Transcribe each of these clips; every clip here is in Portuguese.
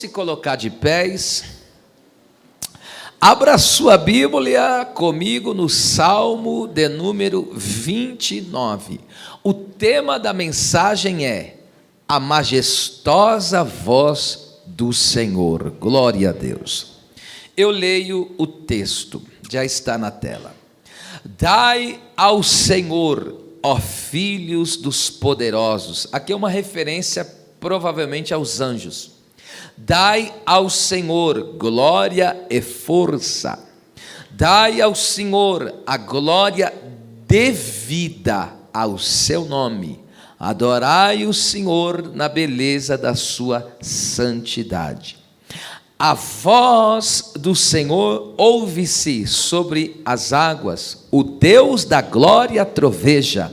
Se colocar de pés, abra sua Bíblia comigo no Salmo de número 29. O tema da mensagem é a majestosa voz do Senhor. Glória a Deus. Eu leio o texto, já está na tela. Dai ao Senhor, ó filhos dos poderosos. Aqui é uma referência provavelmente aos anjos. Dai ao Senhor glória e força, dai ao Senhor a glória devida ao seu nome, adorai o Senhor na beleza da sua santidade. A voz do Senhor ouve-se sobre as águas, o Deus da glória troveja,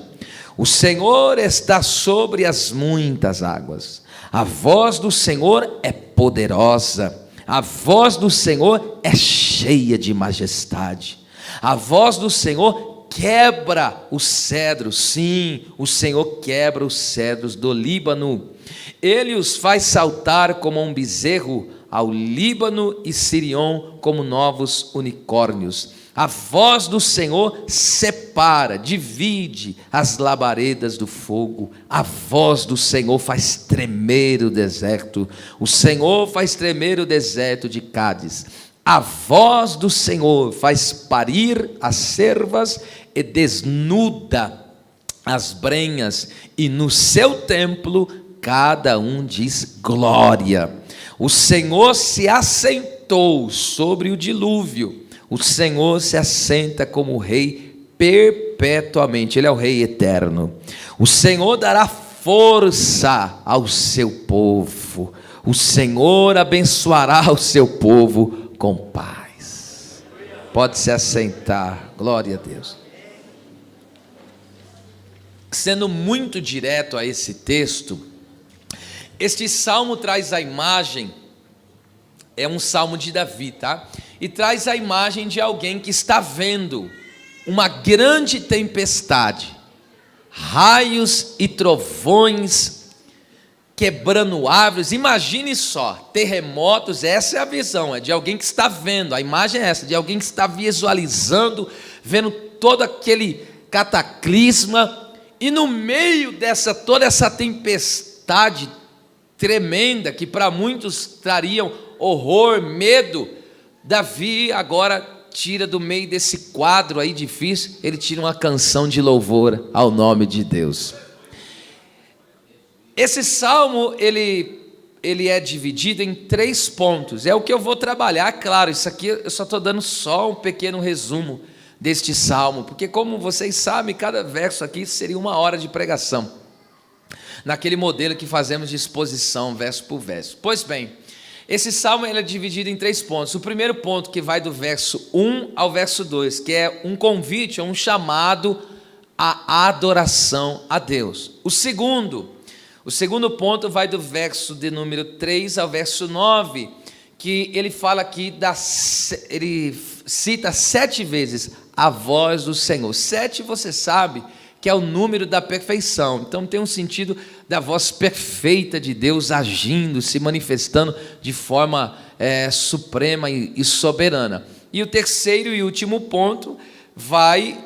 o Senhor está sobre as muitas águas. A voz do Senhor é poderosa, a voz do Senhor é cheia de majestade, a voz do Senhor quebra os cedros, sim, o Senhor quebra os cedros do Líbano, ele os faz saltar como um bezerro ao Líbano e Sirion como novos unicórnios. A voz do Senhor separa, divide as labaredas do fogo. A voz do Senhor faz tremer o deserto. O Senhor faz tremer o deserto de Cádiz. A voz do Senhor faz parir as cervas e desnuda as brenhas. E no seu templo cada um diz glória. O Senhor se assentou sobre o dilúvio. O Senhor se assenta como rei perpetuamente, ele é o rei eterno. O Senhor dará força ao seu povo, o Senhor abençoará o seu povo com paz. Pode se assentar, glória a Deus. Sendo muito direto a esse texto, este salmo traz a imagem, é um salmo de Davi, tá? E traz a imagem de alguém que está vendo uma grande tempestade, raios e trovões quebrando árvores. Imagine só, terremotos, essa é a visão, é de alguém que está vendo, a imagem é essa, de alguém que está visualizando, vendo todo aquele cataclisma, e no meio dessa, toda essa tempestade tremenda, que para muitos trariam horror, medo, Davi agora tira do meio desse quadro aí difícil, ele tira uma canção de louvor ao nome de Deus. Esse salmo, ele é dividido em 3 pontos, é o que eu vou trabalhar, claro, isso aqui eu só estou dando só um pequeno resumo deste salmo, porque como vocês sabem, cada verso aqui seria 1 hora de pregação, naquele modelo que fazemos de exposição, verso por verso. Pois bem, esse salmo ele é dividido em 3 pontos. O primeiro ponto, que vai do verso 1 ao verso 2, que é um convite, um chamado à adoração a Deus. O segundo ponto vai do verso de número 3 ao verso 9, que ele fala aqui, ele cita 7 vezes a voz do Senhor. 7 você sabe que é o número da perfeição, então tem um sentido da voz perfeita de Deus agindo, se manifestando de forma suprema e soberana. E o terceiro e último ponto vai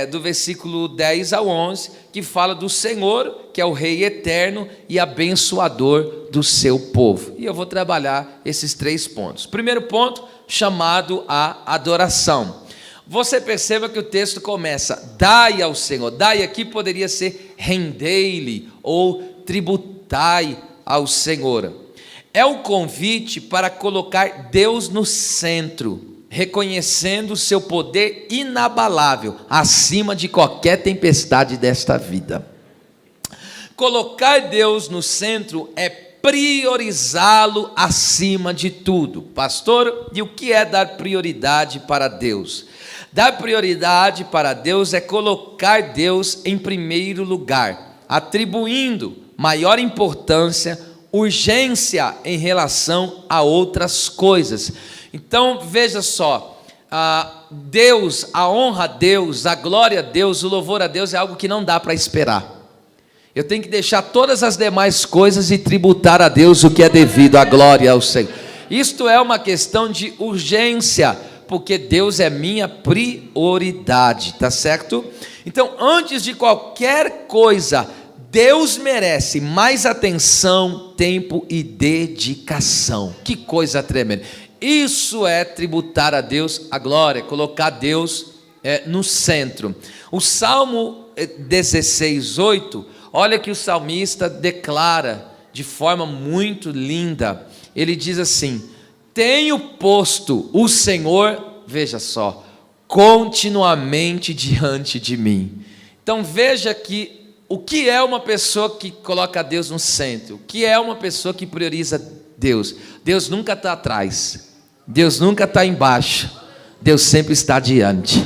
do versículo 10 ao 11, que fala do Senhor, que é o Rei eterno e abençoador do seu povo. E eu vou trabalhar esses 3 pontos. Primeiro ponto, chamado à adoração. Você perceba que o texto começa, dai ao Senhor, dai aqui poderia ser rendei-lhe ou tributai ao Senhor. É o convite para colocar Deus no centro, reconhecendo o seu poder inabalável, acima de qualquer tempestade desta vida. Colocar Deus no centro é priorizá-lo acima de tudo. Pastor, e o que é dar prioridade para Deus? Dar prioridade para Deus é colocar Deus em primeiro lugar, atribuindo maior importância, urgência em relação a outras coisas. Então, veja só, Deus, a honra a Deus, a glória a Deus, o louvor a Deus é algo que não dá para esperar. Eu tenho que deixar todas as demais coisas e tributar a Deus o que é devido, a glória ao Senhor. Isto é uma questão de urgência, porque Deus é minha prioridade, tá certo? Então, antes de qualquer coisa, Deus merece mais atenção, tempo e dedicação. Que coisa tremenda. Isso é tributar a Deus a glória, colocar Deus no centro. O Salmo 16:8, olha que o salmista declara de forma muito linda. Ele diz assim: tenho posto o Senhor, veja só, continuamente diante de mim. Então veja que o que é uma pessoa que coloca Deus no centro? O que é uma pessoa que prioriza Deus? Deus nunca está atrás, Deus nunca está embaixo, Deus sempre está diante.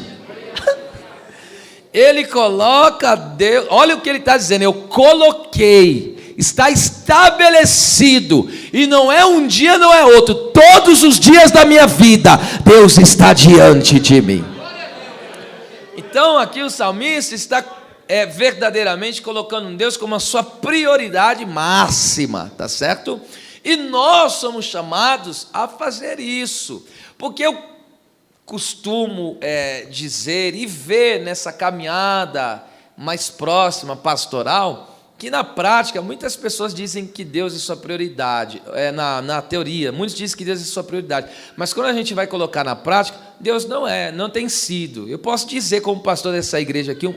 Ele coloca Deus, olha o que ele está dizendo: eu coloquei, está estabelecido, e não é um dia, não é outro, todos os dias da minha vida, Deus está diante de mim. Então aqui o salmista está verdadeiramente colocando Deus como a sua prioridade máxima, tá certo? E nós somos chamados a fazer isso, porque eu costumo dizer e ver nessa caminhada mais próxima, pastoral, que na prática muitas pessoas dizem que Deus é sua prioridade, na teoria, muitos dizem que Deus é sua prioridade, mas quando a gente vai colocar na prática, Deus não tem sido. Eu posso dizer como pastor dessa igreja aqui,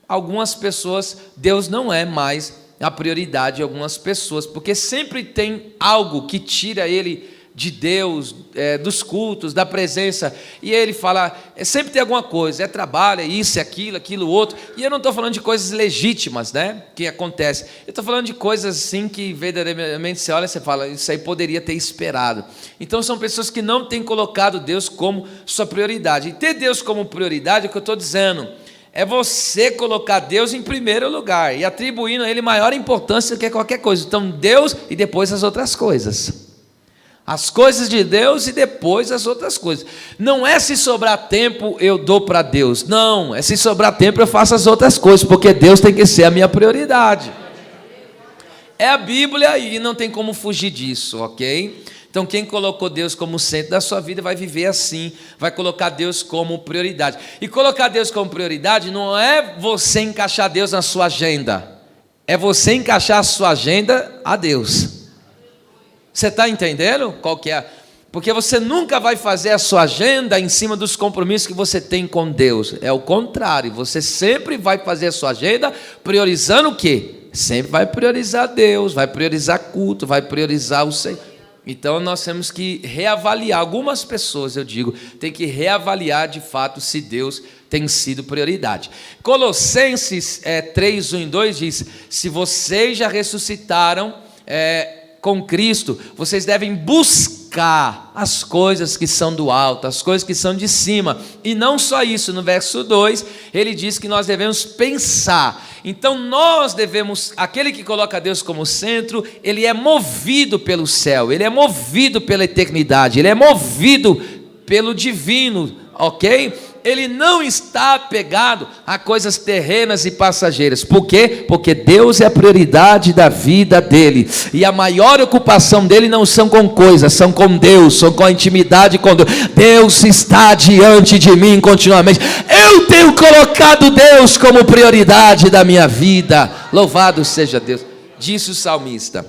algumas pessoas, Deus não é mais a prioridade de algumas pessoas, porque sempre tem algo que tira ele de Deus, dos cultos, da presença, e ele fala, sempre tem alguma coisa, trabalho, isso, aquilo, outro, e eu não estou falando de coisas legítimas, né, que acontece, eu estou falando de coisas assim, que verdadeiramente você olha e você fala, isso aí poderia ter esperado. Então são pessoas que não têm colocado Deus como sua prioridade, e ter Deus como prioridade, é o que eu estou dizendo, é você colocar Deus em primeiro lugar, e atribuindo a Ele maior importância do que qualquer coisa. Então Deus e depois as outras coisas, as coisas de Deus e depois as outras coisas. Não é se sobrar tempo eu dou para Deus, não, é se sobrar tempo eu faço as outras coisas, porque Deus tem que ser a minha prioridade. É a Bíblia e não tem como fugir disso, ok? Então quem colocou Deus como centro da sua vida vai viver assim, vai colocar Deus como prioridade. E colocar Deus como prioridade não é você encaixar Deus na sua agenda, é você encaixar a sua agenda a Deus. Você está entendendo qual que é? Porque você nunca vai fazer a sua agenda em cima dos compromissos que você tem com Deus. É o contrário, você sempre vai fazer a sua agenda priorizando o quê? Sempre vai priorizar Deus, vai priorizar culto, vai priorizar o Senhor. Então nós temos que reavaliar, algumas pessoas eu digo, tem que reavaliar de fato se Deus tem sido prioridade. Colossenses 3, 1 e 2 diz, se vocês já ressuscitaram com Cristo, vocês devem buscar as coisas que são do alto, as coisas que são de cima, e não só isso, no verso 2, ele diz que nós devemos pensar, então nós devemos, aquele que coloca Deus como centro, ele é movido pelo céu, ele é movido pela eternidade, ele é movido pelo divino, ok? Ele não está apegado a coisas terrenas e passageiras. Por quê? Porque Deus é a prioridade da vida dele. E a maior ocupação dele não são com coisas, são com Deus, são com a intimidade com Deus. Deus está diante de mim continuamente. Eu tenho colocado Deus como prioridade da minha vida. Louvado seja Deus, disse o salmista.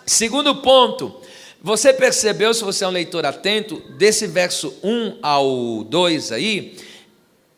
Segundo ponto, você percebeu, se você é um leitor atento, desse verso 1 ao 2 aí,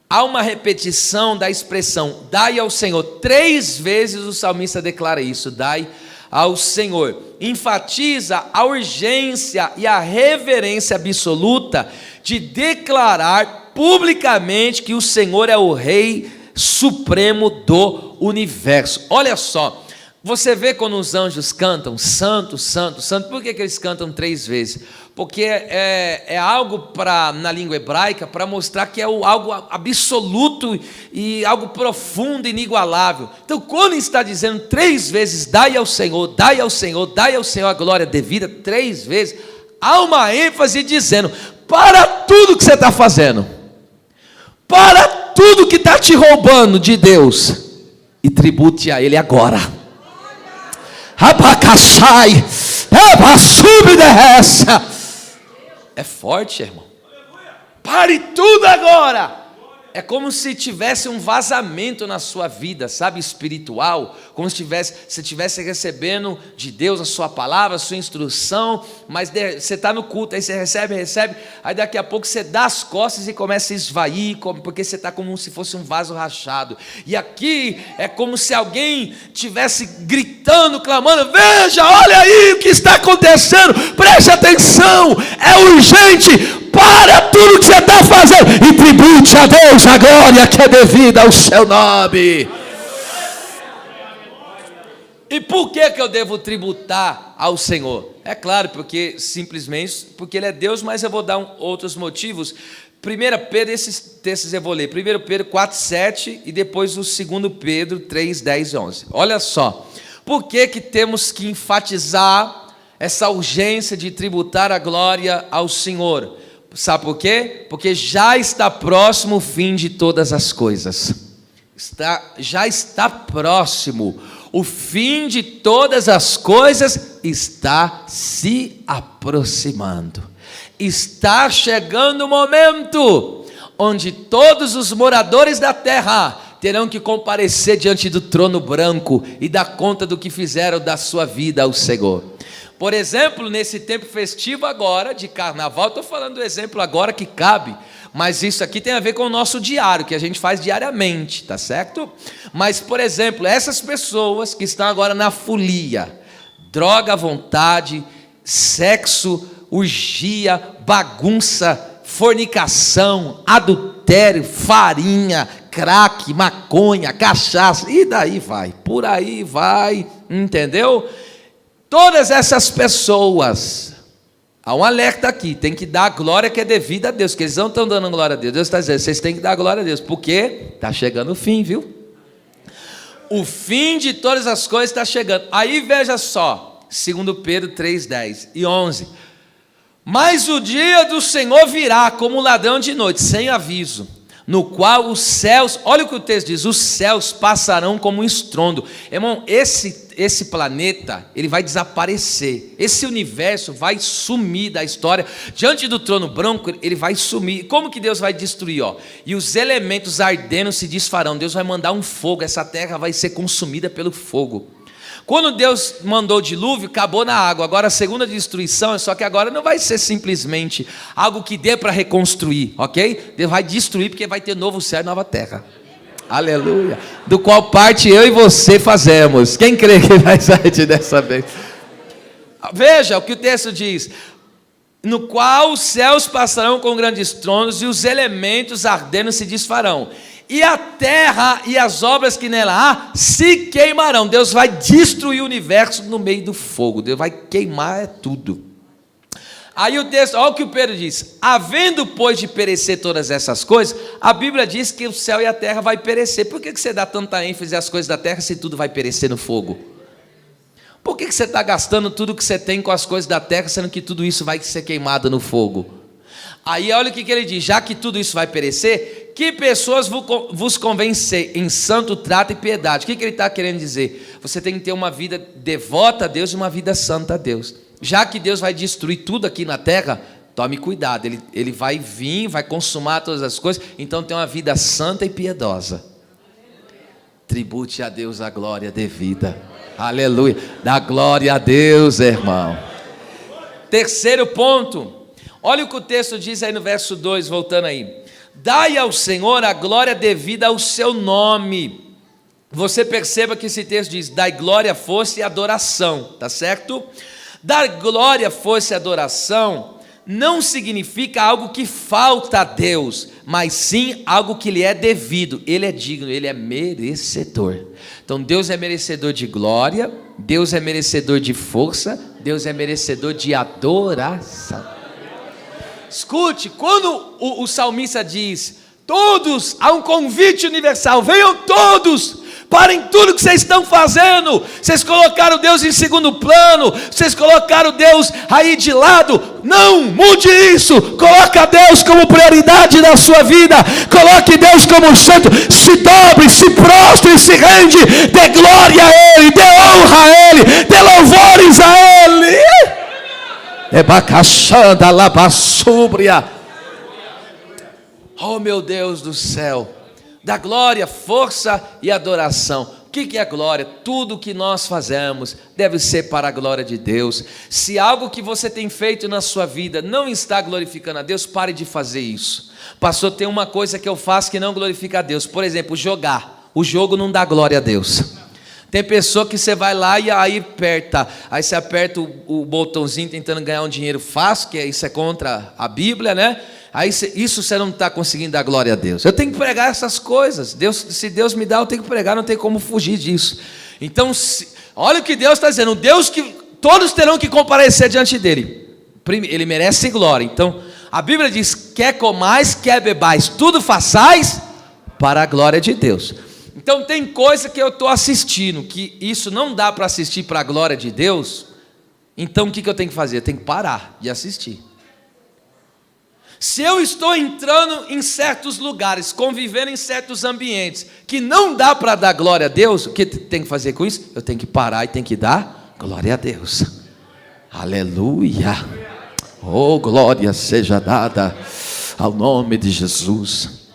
há uma repetição da expressão, dai ao Senhor. 3 vezes o salmista declara isso, dai ao Senhor. Enfatiza a urgência e a reverência absoluta de declarar publicamente que o Senhor é o Rei Supremo do Universo. Olha só. Você vê quando os anjos cantam, santo, santo, santo, por que eles cantam 3 vezes? Porque é algo na língua hebraica para mostrar que é algo absoluto e algo profundo e inigualável. Então quando está dizendo 3 vezes, dai ao Senhor, dai ao Senhor, dai ao Senhor a glória devida, 3 vezes, há uma ênfase dizendo, para tudo que você está fazendo, para tudo que está te roubando de Deus, e tribute a Ele agora. Abacaxai, é forte, irmão. Pare tudo agora. É como se tivesse um vazamento na sua vida, sabe, espiritual, como se você estivesse recebendo de Deus a sua palavra, a sua instrução, mas você está no culto, aí você recebe, aí daqui a pouco você dá as costas e começa a esvair, porque você está como se fosse um vaso rachado, e aqui é como se alguém estivesse gritando, clamando, veja, olha aí o que está acontecendo, preste atenção, é urgente, para tudo que você está fazendo e tribute a Deus a glória que é devida ao seu nome. E por que eu devo tributar ao Senhor? É claro, simplesmente porque Ele é Deus, mas eu vou dar outros motivos. 1 Pedro, esses textos eu vou ler, 1 Pedro 4, 7 e depois o 2 Pedro 3, 10 e 11. Olha só, por que temos que enfatizar essa urgência de tributar a glória ao Senhor? Sabe por quê? Porque já está próximo o fim de todas as coisas. Já está próximo. O fim de todas as coisas está se aproximando. Está chegando o momento onde todos os moradores da terra terão que comparecer diante do trono branco e dar conta do que fizeram da sua vida ao Senhor. Por exemplo, nesse tempo festivo agora, de carnaval, estou falando do exemplo agora que cabe, mas isso aqui tem a ver com o nosso diário, que a gente faz diariamente, tá certo? Mas, por exemplo, essas pessoas que estão agora na folia, droga à vontade, sexo, orgia, bagunça, fornicação, adultério, farinha, crack, maconha, cachaça, e daí vai, por aí vai, entendeu? Todas essas pessoas, há um alerta aqui, tem que dar a glória que é devida a Deus, que eles não estão dando glória a Deus. Deus está dizendo, vocês têm que dar glória a Deus, porque está chegando o fim, viu? O fim de todas as coisas está chegando. Aí veja só, 2 Pedro 3, 10 e 11. Mas o dia do Senhor virá como um ladrão de noite, sem aviso, no qual os céus, olha o que o texto diz, os céus passarão como um estrondo. Irmão, esse planeta, ele vai desaparecer, esse universo vai sumir da história, diante do trono branco, ele vai sumir. Como que Deus vai destruir? E os elementos ardendo se desfarão, Deus vai mandar um fogo, essa terra vai ser consumida pelo fogo. Quando Deus mandou o dilúvio, acabou na água. Agora a segunda destruição, só que agora não vai ser simplesmente algo que dê para reconstruir, ok? Deus vai destruir porque vai ter novo céu e nova terra. Aleluia. Do qual parte eu e você fazemos. Quem crê que vai sair dessa vez? Veja o que o texto diz. No qual os céus passarão com grandes tronos e os elementos ardendo se desfarão. E a terra e as obras que nela há se queimarão. Deus vai destruir o universo no meio do fogo. Deus vai queimar tudo. Aí o texto, olha o que o Pedro diz. Havendo, pois, de perecer todas essas coisas, a Bíblia diz que o céu e a terra vai perecer. Por que você dá tanta ênfase às coisas da terra se tudo vai perecer no fogo? Por que você está gastando tudo que você tem com as coisas da terra, sendo que tudo isso vai ser queimado no fogo? Aí olha o que ele diz, já que tudo isso vai perecer, que pessoas vos convencer em santo trato e piedade. O que ele está querendo dizer? Você tem que ter uma vida devota a Deus e uma vida santa a Deus. Já que Deus vai destruir tudo aqui na terra, tome cuidado, ele vai vir, vai consumar todas as coisas, então tem uma vida santa e piedosa. Tribute a Deus a glória devida. Aleluia. Dá glória a Deus, irmão. Terceiro ponto. Olha o que o texto diz aí no verso 2, voltando aí. Dai ao Senhor a glória devida ao seu nome. Você perceba que esse texto diz, dai glória, força e adoração, tá certo? Dar glória, força e adoração não significa algo que falta a Deus, mas sim algo que lhe é devido. Ele é digno, ele é merecedor. Então Deus é merecedor de glória, Deus é merecedor de força, Deus é merecedor de adoração. Escute, quando o salmista diz, todos, há um convite universal, venham todos, Parem tudo que vocês estão fazendo. Vocês colocaram Deus em segundo plano. Vocês colocaram Deus aí de lado. Não, mude isso. Coloca Deus como prioridade na sua vida. Coloque Deus como santo. Se dobre, se prostre, se rende. Dê glória a Ele, dê honra a Ele, dê louvores a Ele. Ebacaxanda labassúbria. Oh meu Deus do céu. Da glória, força e adoração. O que é glória? Tudo que nós fazemos deve ser para a glória de Deus. Se algo que você tem feito na sua vida não está glorificando a Deus, pare de fazer isso. Pastor, tem uma coisa que eu faço que não glorifica a Deus. Por exemplo, jogar. O jogo não dá glória a Deus. Tem pessoa que você vai lá e aí aperta. Aí você aperta o botãozinho tentando ganhar um dinheiro fácil, que isso é contra a Bíblia, né? Aí isso você não está conseguindo dar glória a Deus. Eu tenho que pregar essas coisas. Se Deus me dá, eu tenho que pregar, não tem como fugir disso. Então, olha o que Deus está dizendo. Deus que todos terão que comparecer diante dele. Ele merece glória. Então, a Bíblia diz: quer comais, quer bebais, tudo façais para a glória de Deus. Então, tem coisa que eu estou assistindo, que isso não dá para assistir para a glória de Deus. Então, o que eu tenho que fazer? Eu tenho que parar de assistir. Se eu estou entrando em certos lugares, convivendo em certos ambientes, que não dá para dar glória a Deus, o que tem que fazer com isso? Eu tenho que parar e tenho que dar glória a Deus. Aleluia. Oh, glória seja dada ao nome de Jesus.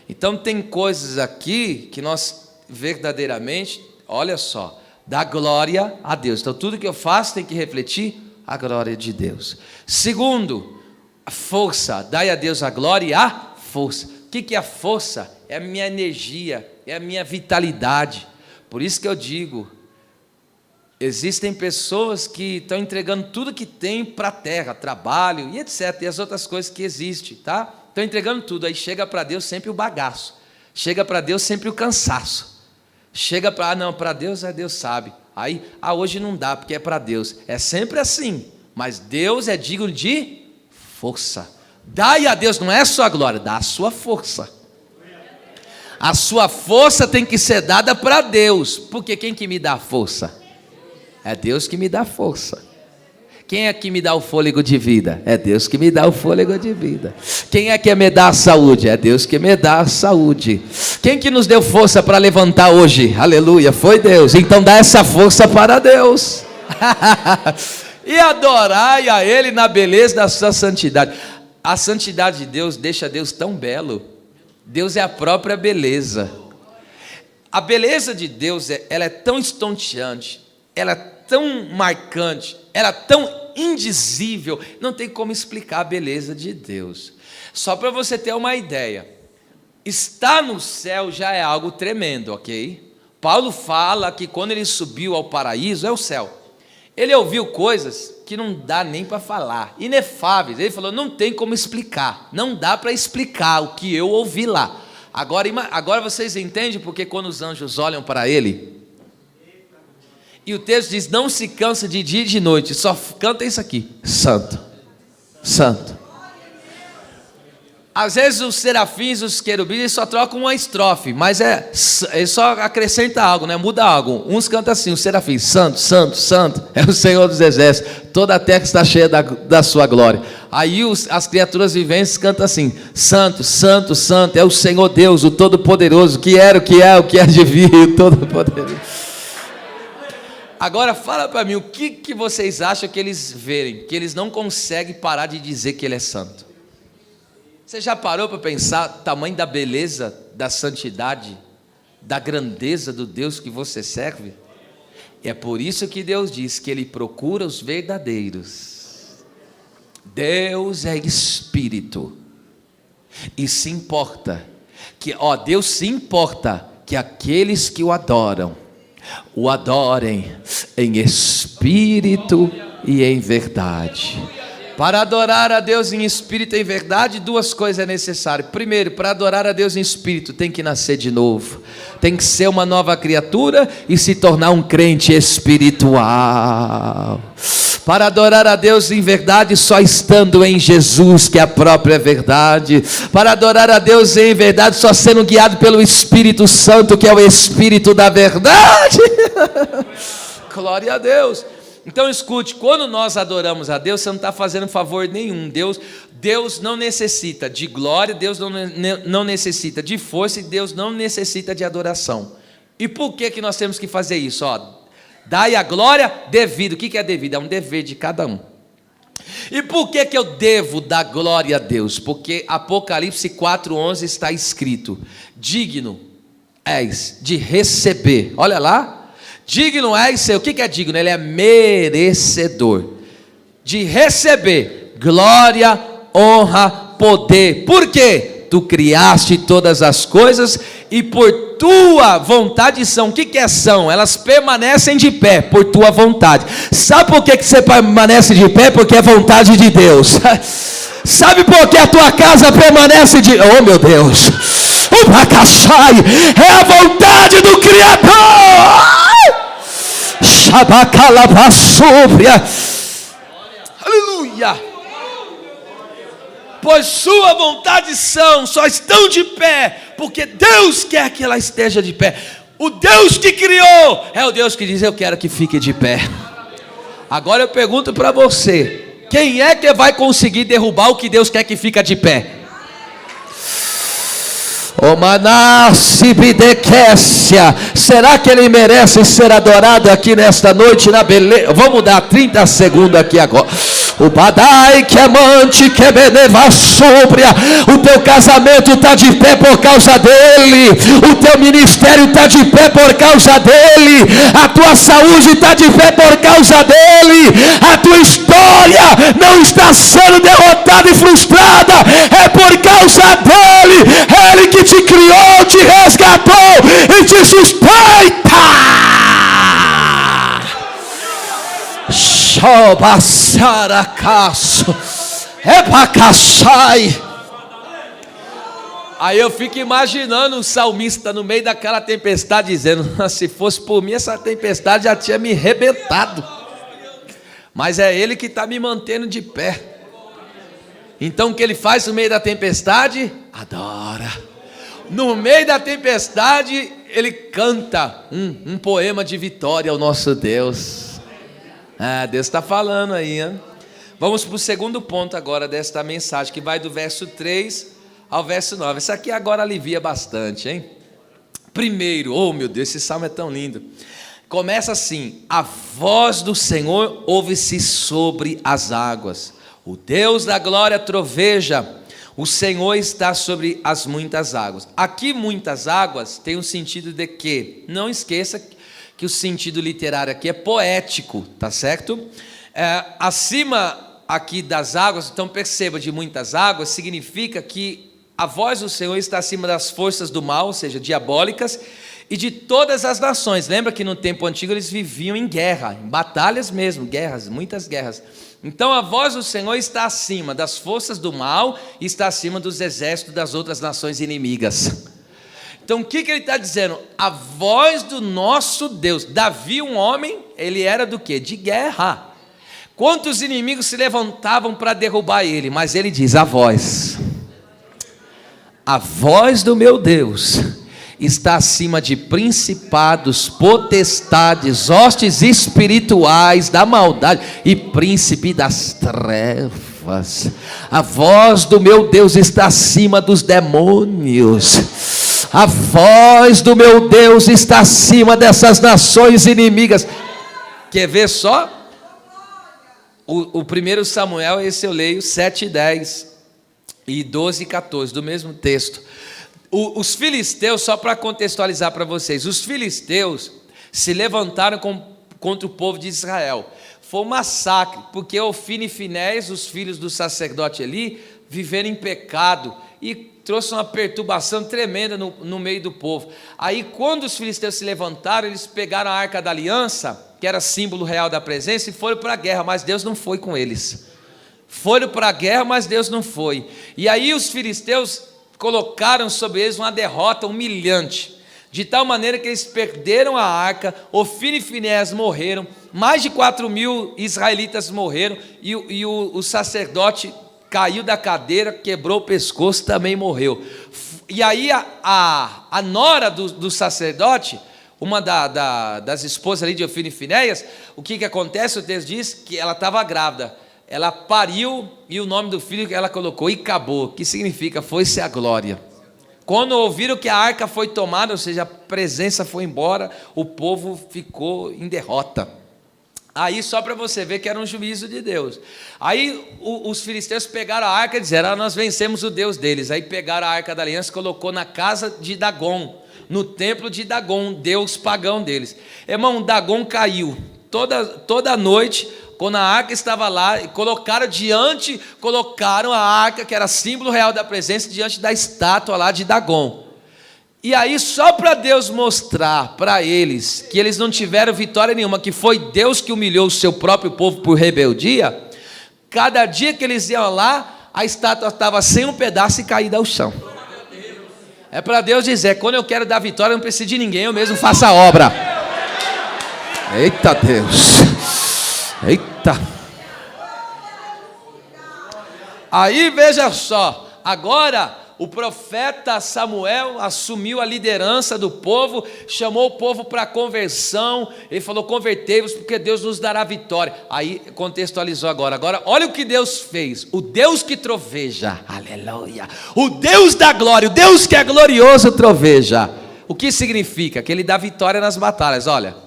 Então tem coisas aqui que nós verdadeiramente, olha só, dá glória a Deus. Então tudo que eu faço tem que refletir a glória de Deus. Segundo, a força, dai a Deus a glória e a força. O que é a força? É a minha energia, é a minha vitalidade. Por isso que eu digo, existem pessoas que estão entregando tudo que tem para a terra, trabalho e etc, e as outras coisas que existem, tá? Estão entregando tudo, aí chega para Deus sempre o bagaço, chega para Deus sempre o cansaço, chega para, não, para Deus Deus sabe, aí, hoje não dá porque é para Deus, é sempre assim, mas Deus é digno de força. Dai a Deus, não é a sua glória, dá a sua força. A sua força tem que ser dada para Deus, porque quem que me dá a força? É Deus que me dá força. Quem é que me dá o fôlego de vida? É Deus que me dá o fôlego de vida. Quem é que me dá a saúde? É Deus que me dá a saúde. Quem que nos deu força para levantar hoje? Aleluia, foi Deus. Então dá essa força para Deus. E adorai a Ele na beleza da sua santidade. A santidade de Deus deixa Deus tão belo. Deus é a própria beleza. A beleza de Deus, ela é tão estonteante, ela é tão marcante, ela é tão indizível, não tem como explicar a beleza de Deus. Só para você ter uma ideia, estar no céu já é algo tremendo, ok? Paulo fala que quando ele subiu ao paraíso, é o céu, ele ouviu coisas que não dá nem para falar, inefáveis. Ele falou, não tem como explicar, não dá para explicar o que eu ouvi lá. Agora vocês entendem porque quando os anjos olham para ele, e o texto diz, não se cansa de dia e de noite, só canta isso aqui, santo, santo. Às vezes os serafins, os querubins só trocam uma estrofe, mas ele só acrescenta algo, né? Muda algo. Uns cantam assim, os serafins, santo, santo, santo, é o Senhor dos exércitos, toda a terra está cheia da sua glória. Aí as criaturas viventes cantam assim, santo, santo, santo, é o Senhor Deus, o Todo-Poderoso, que era, o que é, o que é de vir, o Todo-Poderoso. Agora fala para mim, o que vocês acham que eles verem, que eles não conseguem parar de dizer que Ele é santo? Você já parou para pensar o tamanho da beleza, da santidade, da grandeza do Deus que você serve? É por isso que Deus diz que Ele procura os verdadeiros. Deus é Espírito e se importa Deus se importa que aqueles que o adorem em espírito e em verdade. Para adorar a Deus em espírito e em verdade, duas coisas é necessário. Primeiro, para adorar a Deus em espírito, tem que nascer de novo. Tem que ser uma nova criatura e se tornar um crente espiritual. Para adorar a Deus em verdade, só estando em Jesus, que é a própria verdade. Para adorar a Deus em verdade, só sendo guiado pelo Espírito Santo, que é o Espírito da verdade. Glória a Deus. Então escute, quando nós adoramos a Deus, você não está fazendo favor nenhum. Deus não necessita de glória, Deus não necessita de força, e Deus não necessita de adoração. E por que nós temos que fazer isso? Dai a glória devido. O que é devido? É um dever de cada um. E por que eu devo dar glória a Deus? Porque Apocalipse 4:11 está escrito: digno és de receber. Olha lá. Digno és, o que é digno? Ele é merecedor de receber glória, honra, poder. Por quê? Tu criaste todas as coisas e por tua vontade são. O que são? Elas permanecem de pé por tua vontade. Sabe por que você permanece de pé? Porque é vontade de Deus. Sabe por que a tua casa permanece de... Oh meu Deus, o Bacachai é a vontade do Criador. Shabacalabassúbria. Aleluia. Pois sua vontade só estão de pé, porque Deus quer que ela esteja de pé. O Deus que criou é o Deus que diz: eu quero que fique de pé. Agora eu pergunto para você: quem é que vai conseguir derrubar o que Deus quer que fica de pé? O Manassibidequécia. Será que ele merece ser adorado aqui nesta noite na beleza? Vamos dar 30 segundos aqui agora. O Badai que amante que beneva súbria. O teu casamento está de pé por causa dele. O teu ministério está de pé por causa dele. A tua saúde está de pé por causa dele. A tua história não está sendo derrotada e frustrada, é por causa dele. Ele que te criou, te resgatou e te sustenta. Shobassaracaço, Epacaçai. Aí eu fico imaginando o salmista no meio daquela tempestade dizendo: se fosse por mim, essa tempestade já tinha me arrebentado. Mas é ele que está me mantendo de pé. Então o que ele faz no meio da tempestade? Adora. No meio da tempestade ele canta um poema de vitória ao nosso Deus. Deus está falando aí, hein? Vamos para o segundo ponto agora desta mensagem, que vai do verso 3 ao verso 9. Isso aqui agora alivia bastante, hein? Primeiro, oh meu Deus, esse salmo é tão lindo. Começa assim: a voz do Senhor ouve-se sobre as águas. O Deus da glória troveja. O Senhor está sobre as muitas águas. Aqui muitas águas tem um sentido de que, não esqueça que o sentido literário aqui é poético, tá certo? Acima aqui das águas, então perceba, de muitas águas, significa que a voz do Senhor está acima das forças do mal, ou seja, diabólicas, e de todas as nações. Lembra que no tempo antigo eles viviam em guerra, em batalhas mesmo, guerras, muitas guerras. Então a voz do Senhor está acima das forças do mal e está acima dos exércitos das outras nações inimigas. Então o que ele está dizendo? A voz do nosso Deus. Davi, um homem, ele era do quê? De guerra. Quantos inimigos se levantavam para derrubar ele? Mas ele diz: a voz do meu Deus está acima de principados, potestades, hostes espirituais da maldade e príncipe das trevas. A voz do meu Deus está acima dos demônios. A voz do meu Deus está acima dessas nações inimigas. Quer ver só? O 1 Samuel, esse eu leio, 7:10 e 12:14, do mesmo texto. Os filisteus, só para contextualizar para vocês, os filisteus se levantaram contra o povo de Israel. Foi um massacre, porque Ofni e Finéias, os filhos do sacerdote ali, viveram em pecado e trouxe uma perturbação tremenda no meio do povo. Aí quando os filisteus se levantaram, eles pegaram a Arca da Aliança, que era símbolo real da presença, e foram para a guerra, mas Deus não foi com eles. Foram para a guerra, mas Deus não foi. E aí os filisteus colocaram sobre eles uma derrota humilhante. de tal maneira que eles perderam a arca, Ofni e Finéias morreram, mais de 4.000 israelitas morreram, e o sacerdote caiu da cadeira, quebrou o pescoço, também morreu. E aí a nora do sacerdote, uma das esposas ali de Ofni e Finéias, o que acontece? O texto diz que ela estava grávida, ela pariu, e o nome do filho que ela colocou, Icabô, que significa foi-se a glória. Quando ouviram que a arca foi tomada, ou seja, a presença foi embora, o povo ficou em derrota. Aí só para você ver que era um juízo de Deus. Aí os filisteus pegaram a arca e disseram: nós vencemos o Deus deles. Aí pegaram a arca da aliança e colocou na casa de Dagon, no templo de Dagon, Deus pagão deles. Irmão, Dagon caiu toda noite. Quando a arca estava lá, colocaram a arca, que era símbolo real da presença, diante da estátua lá de Dagon. E aí, só para Deus mostrar para eles que eles não tiveram vitória nenhuma, que foi Deus que humilhou o seu próprio povo por rebeldia, cada dia que eles iam lá, a estátua estava sem um pedaço e caída ao chão. É para Deus dizer: quando eu quero dar vitória, eu não preciso de ninguém, eu mesmo faço a obra. Eita Deus! Eita! Aí veja só, agora o profeta Samuel assumiu a liderança do povo, chamou o povo para a conversão, ele falou: convertei-vos porque Deus nos dará vitória. Aí contextualizou agora, olha o que Deus fez, o Deus que troveja, aleluia, o Deus da glória, o Deus que é glorioso troveja. O que significa? Que ele dá vitória nas batalhas. Olha: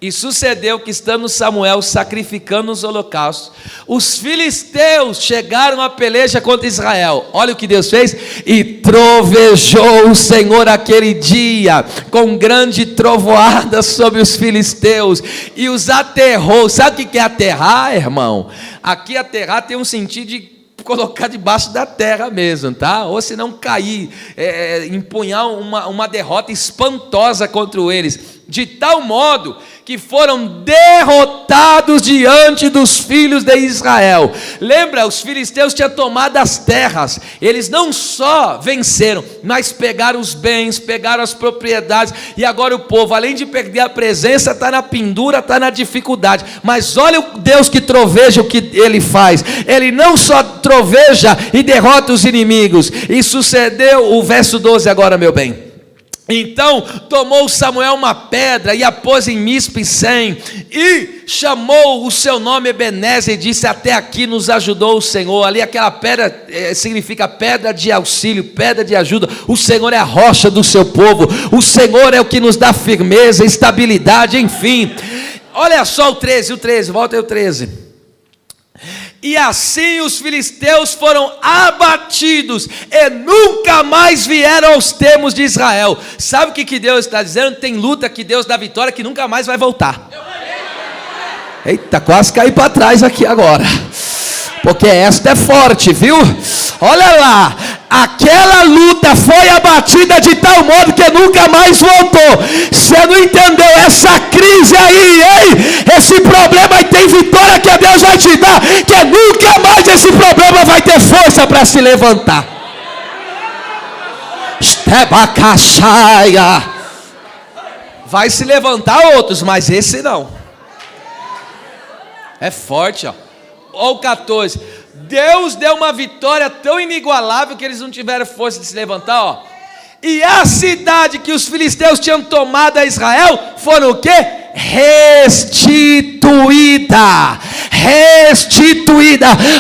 e sucedeu que, estando Samuel sacrificando os holocaustos, os filisteus chegaram à peleja contra Israel. Olha o que Deus fez: e trovejou o Senhor aquele dia, com grande trovoada sobre os filisteus, e os aterrou. Sabe o que é aterrar, irmão? Aqui aterrar tem um sentido de colocar debaixo da terra mesmo, tá? Ou se não cair, empunhar uma derrota espantosa contra eles, de tal modo que foram derrotados diante dos filhos de Israel. Lembra, os filisteus tinham tomado as terras, eles não só venceram, mas pegaram os bens, pegaram as propriedades, e agora o povo, além de perder a presença, está na pendura, está na dificuldade. Mas olha o Deus que troveja, o que ele faz: ele não só troveja e derrota os inimigos. E sucedeu, o verso 12 agora, meu bem: então tomou Samuel uma pedra e a pôs em Mispa e Sem, e chamou o seu nome Ebenezer, e disse: até aqui nos ajudou o Senhor. Ali aquela pedra significa pedra de auxílio, pedra de ajuda. O Senhor é a rocha do seu povo, o Senhor é o que nos dá firmeza, estabilidade, enfim. Olha só o 13, volta aí o 13. E assim os filisteus foram abatidos e nunca mais vieram aos termos de Israel. Sabe o que Deus está dizendo? Tem luta que Deus dá vitória que nunca mais vai voltar. Eita, quase caí para trás aqui agora, porque esta é forte, viu? Olha lá, aquela luta foi abatida de tal modo que nunca mais voltou. Você não entendeu? Essa crise aí, ei, esse problema aí, tem vitória que Deus vai te dar, que nunca mais esse problema vai ter força para se levantar. Vai se levantar outros, mas esse não. É forte, ó. Olha o 14. Deus deu uma vitória tão inigualável que eles não tiveram força de se levantar, ó. E a cidade que os filisteus tinham tomado a Israel foram o quê? Restituída,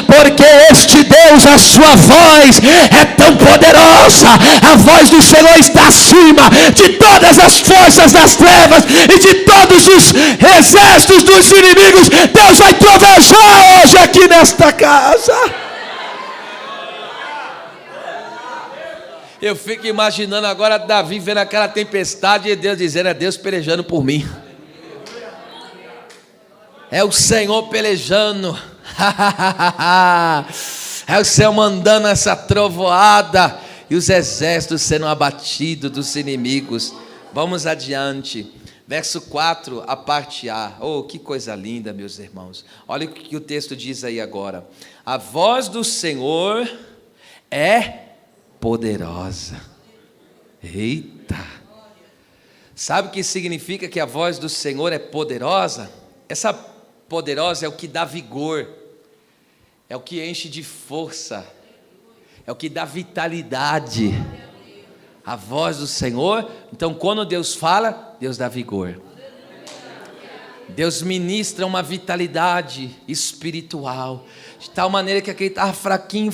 porque este Deus, a sua voz é tão poderosa, a voz do Senhor está acima de todas as forças das trevas e de todos os exércitos dos inimigos. Deus vai trovejar hoje aqui nesta casa. Eu fico imaginando agora Davi vendo aquela tempestade e Deus dizendo: é Deus pelejando por mim. É o Senhor pelejando. É o Senhor mandando essa trovoada e os exércitos sendo abatidos dos inimigos. Vamos adiante. Verso 4, a parte A. Oh, que coisa linda, meus irmãos. Olha o que o texto diz aí agora. A voz do Senhor é poderosa. Eita! Sabe o que significa que a voz do Senhor é poderosa? Essa poderosa é o que dá vigor, é o que enche de força, é o que dá vitalidade. A voz do Senhor, então quando Deus fala, Deus dá vigor. Deus ministra uma vitalidade espiritual, de tal maneira que aquele estava fraquinho,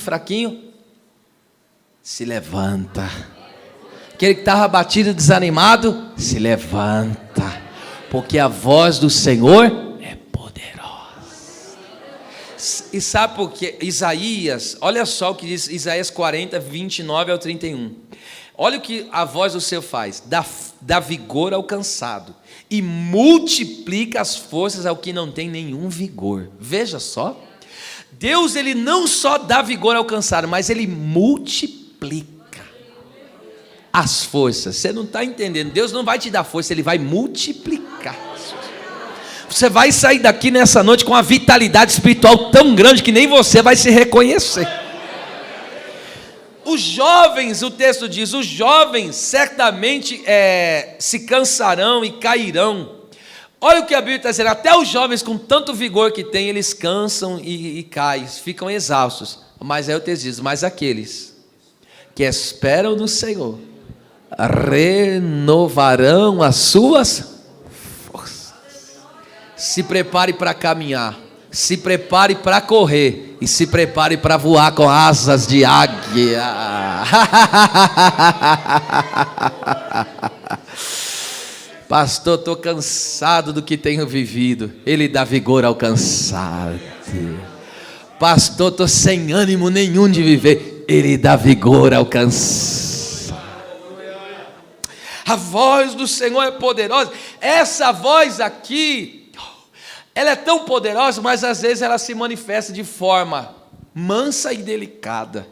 se levanta. Aquele que estava abatido, desanimado, se levanta, porque a voz do Senhor é poderosa. E sabe por quê? Isaías, olha só o que diz Isaías 40, 29 ao 31. Olha o que a voz do Senhor faz: dá vigor ao cansado e multiplica as forças ao que não tem nenhum vigor. Veja só, Deus, ele não só dá vigor ao cansado, mas ele multiplica as forças. Você não está entendendo? Deus não vai te dar força, ele vai multiplicar. Você vai sair daqui nessa noite com uma vitalidade espiritual tão grande que nem você vai se reconhecer. Os jovens, o texto diz, os jovens certamente se cansarão e cairão. Olha o que a Bíblia está dizendo: até os jovens com tanto vigor que têm, eles cansam e caem, ficam exaustos. Mas aí o texto diz: mas aqueles que esperam no Senhor renovarão as suas forças. Se prepare para caminhar, se prepare para correr e se prepare para voar com asas de águia. Pastor, estou cansado do que tenho vivido. Ele dá vigor ao cansado. Pastor, estou sem ânimo nenhum de viver. Ele dá vigor ao cansado. A voz do Senhor é poderosa. Essa voz aqui, ela é tão poderosa, mas às vezes ela se manifesta de forma mansa e delicada.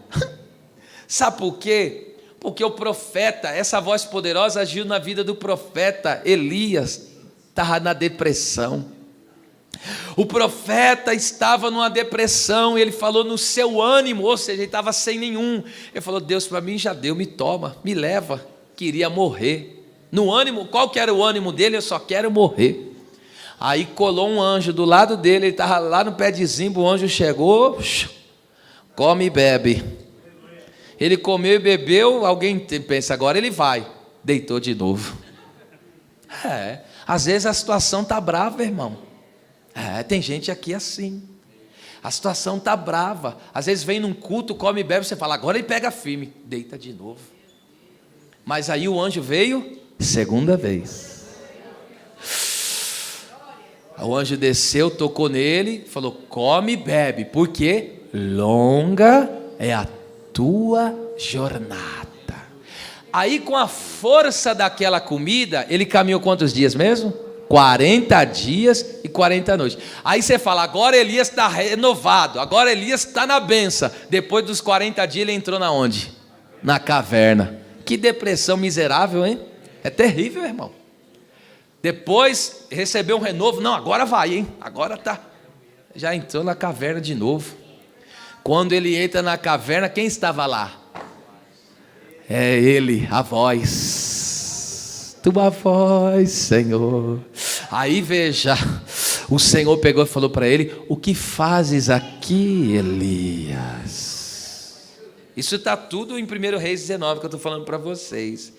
Sabe por quê? Porque o profeta, essa voz poderosa agiu na vida do profeta Elias, estava na depressão. O profeta estava numa depressão, ele falou no seu ânimo, ou seja, ele estava sem nenhum. Ele falou: Deus, para mim já deu, me toma, me leva. Queria morrer. No ânimo, qual que era o ânimo dele? Eu só quero morrer. Aí colou um anjo do lado dele, ele estava lá no pé de zimbo, o anjo chegou, come e bebe. Ele comeu e bebeu, alguém pensa, agora ele vai. Deitou de novo. Às vezes a situação está brava, irmão. Tem gente aqui assim. A situação está brava. Às vezes vem num culto, come e bebe, você fala, agora ele pega firme. Deita de novo. Mas aí o anjo veio, segunda vez. O anjo desceu, tocou nele, falou: come e bebe, porque longa é a tua jornada. Aí com a força daquela comida, ele caminhou quantos dias mesmo? 40 dias e 40 noites. Aí você fala, agora Elias está renovado, agora Elias está na benção. Depois dos 40 dias ele entrou na onde? Na caverna. Que depressão miserável, hein? É terrível, irmão. Depois recebeu um renovo. Não, agora vai, hein? Agora tá. Já entrou na caverna de novo. Quando ele entra na caverna, quem estava lá? É ele, a voz. Tua voz, Senhor. Aí veja, o Senhor pegou e falou para ele: o que fazes aqui, Elias? Isso está tudo em 1 Reis 19 que eu estou falando para vocês.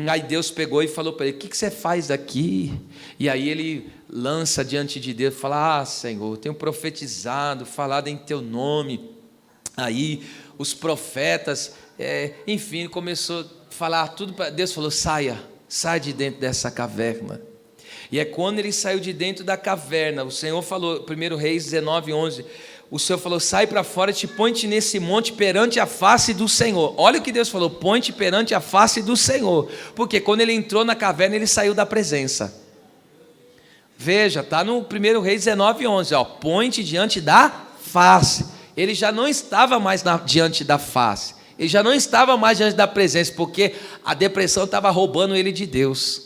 Aí Deus pegou e falou para ele: o que você faz aqui? E aí ele lança diante de Deus, fala: Senhor, tenho profetizado, falado em teu nome. Aí os profetas, enfim, começou a falar tudo para Deus. Falou: sai de dentro dessa caverna. E é quando ele saiu de dentro da caverna, o Senhor falou, 1 Reis 19, 11, o Senhor falou: sai para fora, te põe-te nesse monte perante a face do Senhor. Olha o que Deus falou: põe-te perante a face do Senhor. Porque quando ele entrou na caverna, ele saiu da presença. Veja, está no 1 Reis 19, 11, põe-te diante da face. Ele já não estava mais diante da face, ele já não estava mais diante da presença, porque a depressão estava roubando ele de Deus.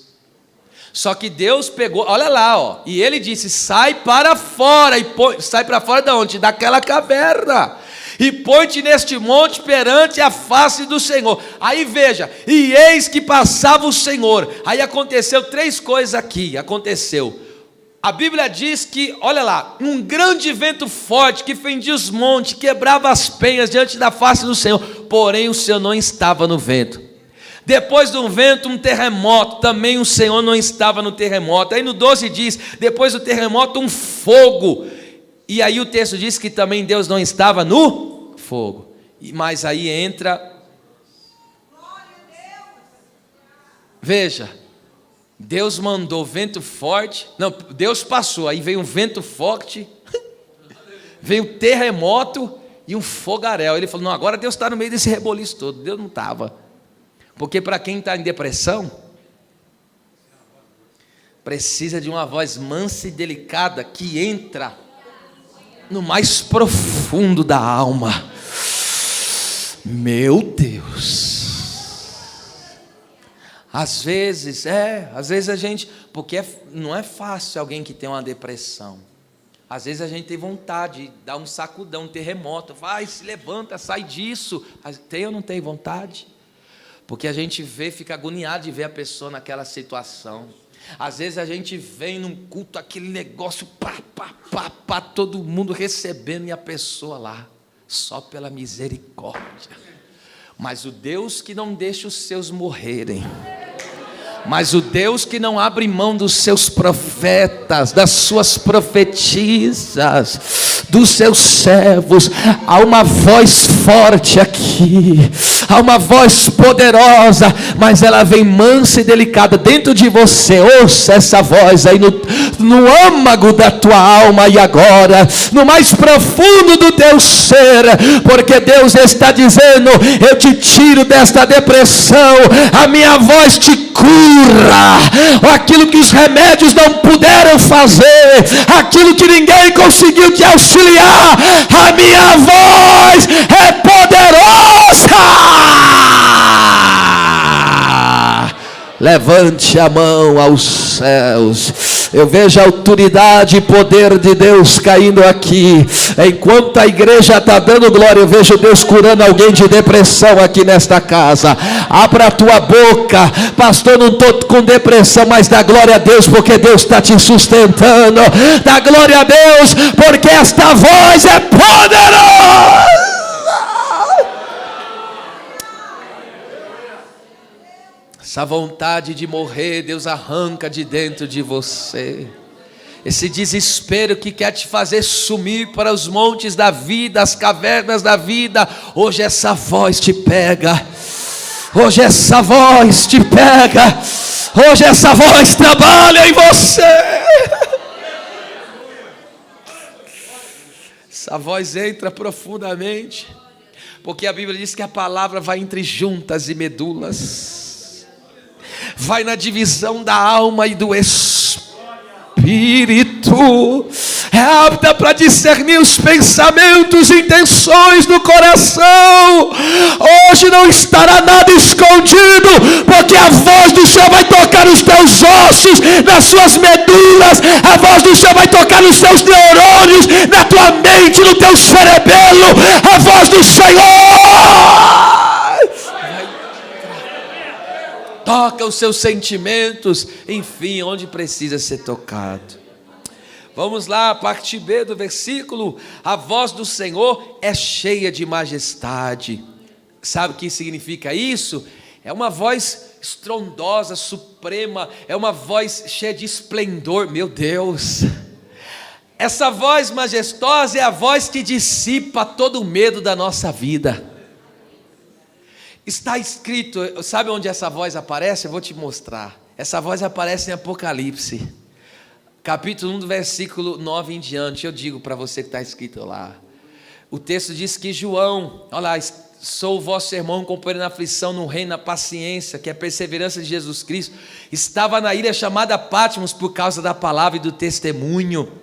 Só que Deus pegou, olha lá, e ele disse: sai para fora. E sai para fora de onde? Daquela caverna. e põe-te neste monte perante a face do Senhor. Aí veja, e eis que passava o Senhor. Aí aconteceu 3 coisas aqui, a Bíblia diz que, olha lá, um grande vento forte que fendia os montes, quebrava as penhas diante da face do Senhor, porém o Senhor não estava no vento. Depois do vento, um terremoto, também o Senhor não estava no terremoto. Aí no 12 diz, depois do terremoto, um fogo, e aí o texto diz que também Deus não estava no fogo. Mas aí entra, veja, Deus mandou vento forte, não, Deus passou, aí veio um vento forte, veio um terremoto e um fogaréu. Ele falou, não, agora Deus está no meio desse reboliço todo. Deus não estava, porque para quem está em depressão, precisa de uma voz mansa e delicada, que entra no mais profundo da alma. Meu Deus, às vezes a gente, porque não é fácil alguém que tem uma depressão. Às vezes a gente tem vontade de dar um sacudão, um terremoto, vai, se levanta, sai disso. Tem ou não tem vontade? Porque a gente vê, fica agoniado de ver a pessoa naquela situação. Às vezes a gente vem num culto, aquele negócio, pá, todo mundo recebendo e a pessoa lá, só pela misericórdia. Mas o Deus que não deixa os seus morrerem, mas o Deus que não abre mão dos seus profetas, das suas profetisas, dos seus servos, há uma voz forte aqui, há uma voz poderosa, mas ela vem mansa e delicada dentro de você. Ouça essa voz aí no âmago da tua alma e agora, no mais profundo do teu ser, porque Deus está dizendo, eu te tiro desta depressão, a minha voz te cura, aquilo que os remédios não puderam fazer, aquilo que ninguém conseguiu te auxiliar, a minha voz é poderosa. Levante a mão aos céus. Eu vejo a autoridade e poder de Deus caindo aqui. Enquanto a igreja está dando glória, eu vejo Deus curando alguém de depressão aqui nesta casa. Abra a tua boca. Pastor, não estou com depressão, mas dá glória a Deus, porque Deus está te sustentando. Dá glória a Deus, porque esta voz é poderosa. Essa vontade de morrer, Deus arranca de dentro de você. Esse desespero que quer te fazer sumir para os montes da vida, as cavernas da vida, hoje essa voz te pega. Hoje essa voz te pega. Hoje essa voz trabalha em você. Essa voz entra profundamente, porque a Bíblia diz que a palavra vai entre juntas e medulas, vai na divisão da alma e do espírito, é apta para discernir os pensamentos e intenções do coração. Hoje não estará nada escondido, porque a voz do Senhor vai tocar nos teus ossos, nas suas medulas, a voz do Senhor vai tocar nos teus neurônios, na tua mente, no teu cerebelo, a voz do Senhor toca os seus sentimentos, enfim, onde precisa ser tocado. Vamos lá, parte B do versículo. A voz do Senhor é cheia de majestade. Sabe o que significa isso? É uma voz estrondosa, suprema, é uma voz cheia de esplendor. Meu Deus, essa voz majestosa é a voz que dissipa todo o medo da nossa vida. Está escrito, sabe onde essa voz aparece? Eu vou te mostrar. Essa voz aparece em Apocalipse, capítulo 1, do versículo 9 em diante. Eu digo para você que está escrito lá. O texto diz que João, olha lá, sou o vosso irmão, companheiro na aflição, no reino, na paciência, que é a perseverança de Jesus Cristo. Estava na ilha chamada Patmos por causa da palavra e do testemunho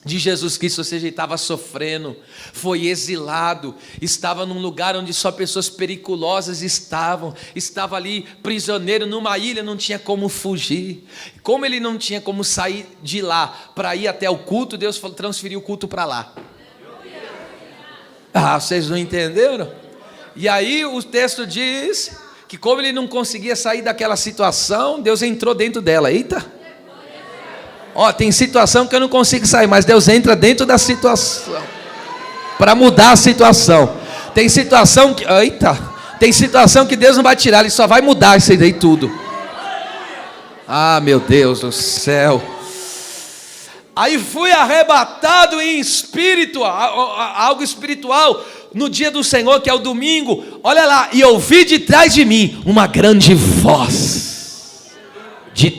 de Jesus Cristo, ou seja, ele estava sofrendo, foi exilado, estava num lugar onde só pessoas periculosas estava ali prisioneiro numa ilha, não tinha como fugir. Como ele não tinha como sair de lá para ir até o culto, Deus transferiu o culto para lá. Ah, vocês não entenderam? E aí o texto diz que como ele não conseguia sair daquela situação, Deus entrou dentro dela. Eita! Ó, tem situação que eu não consigo sair, mas Deus entra dentro da situação para mudar a situação. Tem situação que, eita, tem situação que Deus não vai tirar, Ele só vai mudar isso aí tudo. Ah, meu Deus do céu. Aí fui arrebatado em espírito, algo espiritual, no dia do Senhor, que é o domingo. Olha lá, e ouvi de trás de mim uma grande voz de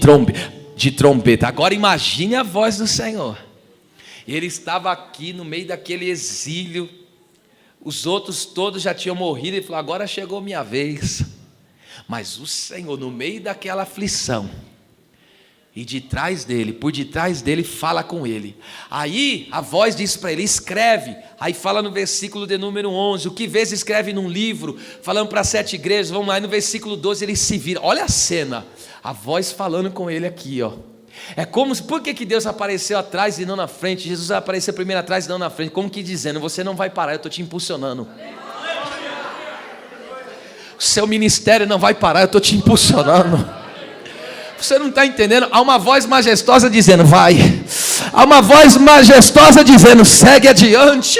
trombeta. Agora imagine a voz do Senhor. Ele estava aqui no meio daquele exílio. Os outros todos já tinham morrido. Ele falou: agora chegou minha vez. Mas o Senhor, no meio daquela aflição, e por detrás dele fala com ele. Aí a voz diz para ele: escreve. Aí fala no versículo de número 11, o que vês escreve num livro, falando para 7 igrejas. Vamos lá, e no versículo 12 ele se vira. Olha a cena, a voz falando com ele aqui, ó. É como, por que Deus apareceu atrás e não na frente? Jesus apareceu primeiro atrás e não na frente, como que dizendo: você não vai parar, eu estou te impulsionando. O seu ministério não vai parar, eu estou te impulsionando. Você não está entendendo? Há uma voz majestosa dizendo: vai. Há uma voz majestosa dizendo: segue adiante.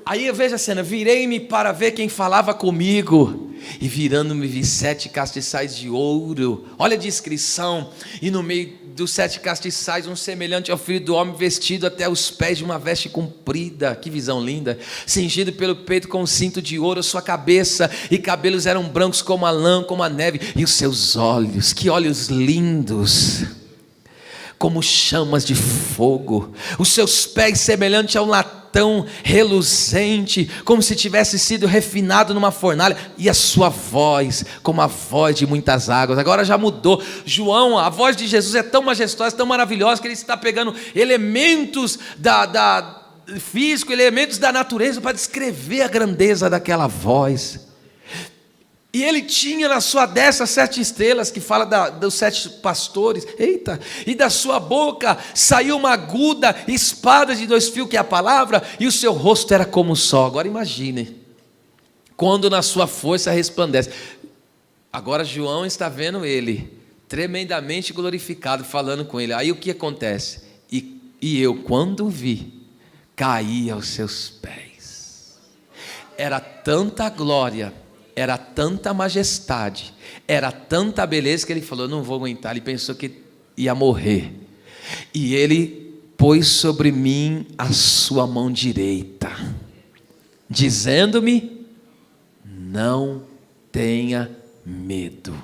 Aí eu vejo a cena: virei-me para ver quem falava comigo, e virando-me vi 7 castiçais de ouro. Olha a descrição. E no meio dos 7 castiçais, um semelhante ao filho do homem, vestido até os pés de uma veste comprida. Que visão linda! Cingido pelo peito com um cinto de ouro. Sua cabeça e cabelos eram brancos como a lã, como a neve. E os seus olhos, que olhos lindos, como chamas de fogo. Os seus pés semelhante a um latão reluzente, como se tivesse sido refinado numa fornalha. E a sua voz como a voz de muitas águas. Agora já mudou. João, a voz de Jesus é tão majestosa, tão maravilhosa, que ele está pegando elementos físico, elementos da natureza, para descrever a grandeza daquela voz. E ele tinha na sua destra 7 estrelas, que fala dos 7 pastores. Eita! E da sua boca saiu uma aguda espada de 2 fios, que é a palavra, e o seu rosto era como o sol. Agora imagine, quando na sua força resplandece. Agora João está vendo ele, tremendamente glorificado, falando com ele. Aí o que acontece? E eu, quando vi, caí aos seus pés. Era tanta glória, era tanta majestade, era tanta beleza, que ele falou: não vou aguentar. Ele pensou que ia morrer. E ele pôs sobre mim a sua mão direita, dizendo-me: não tenha medo.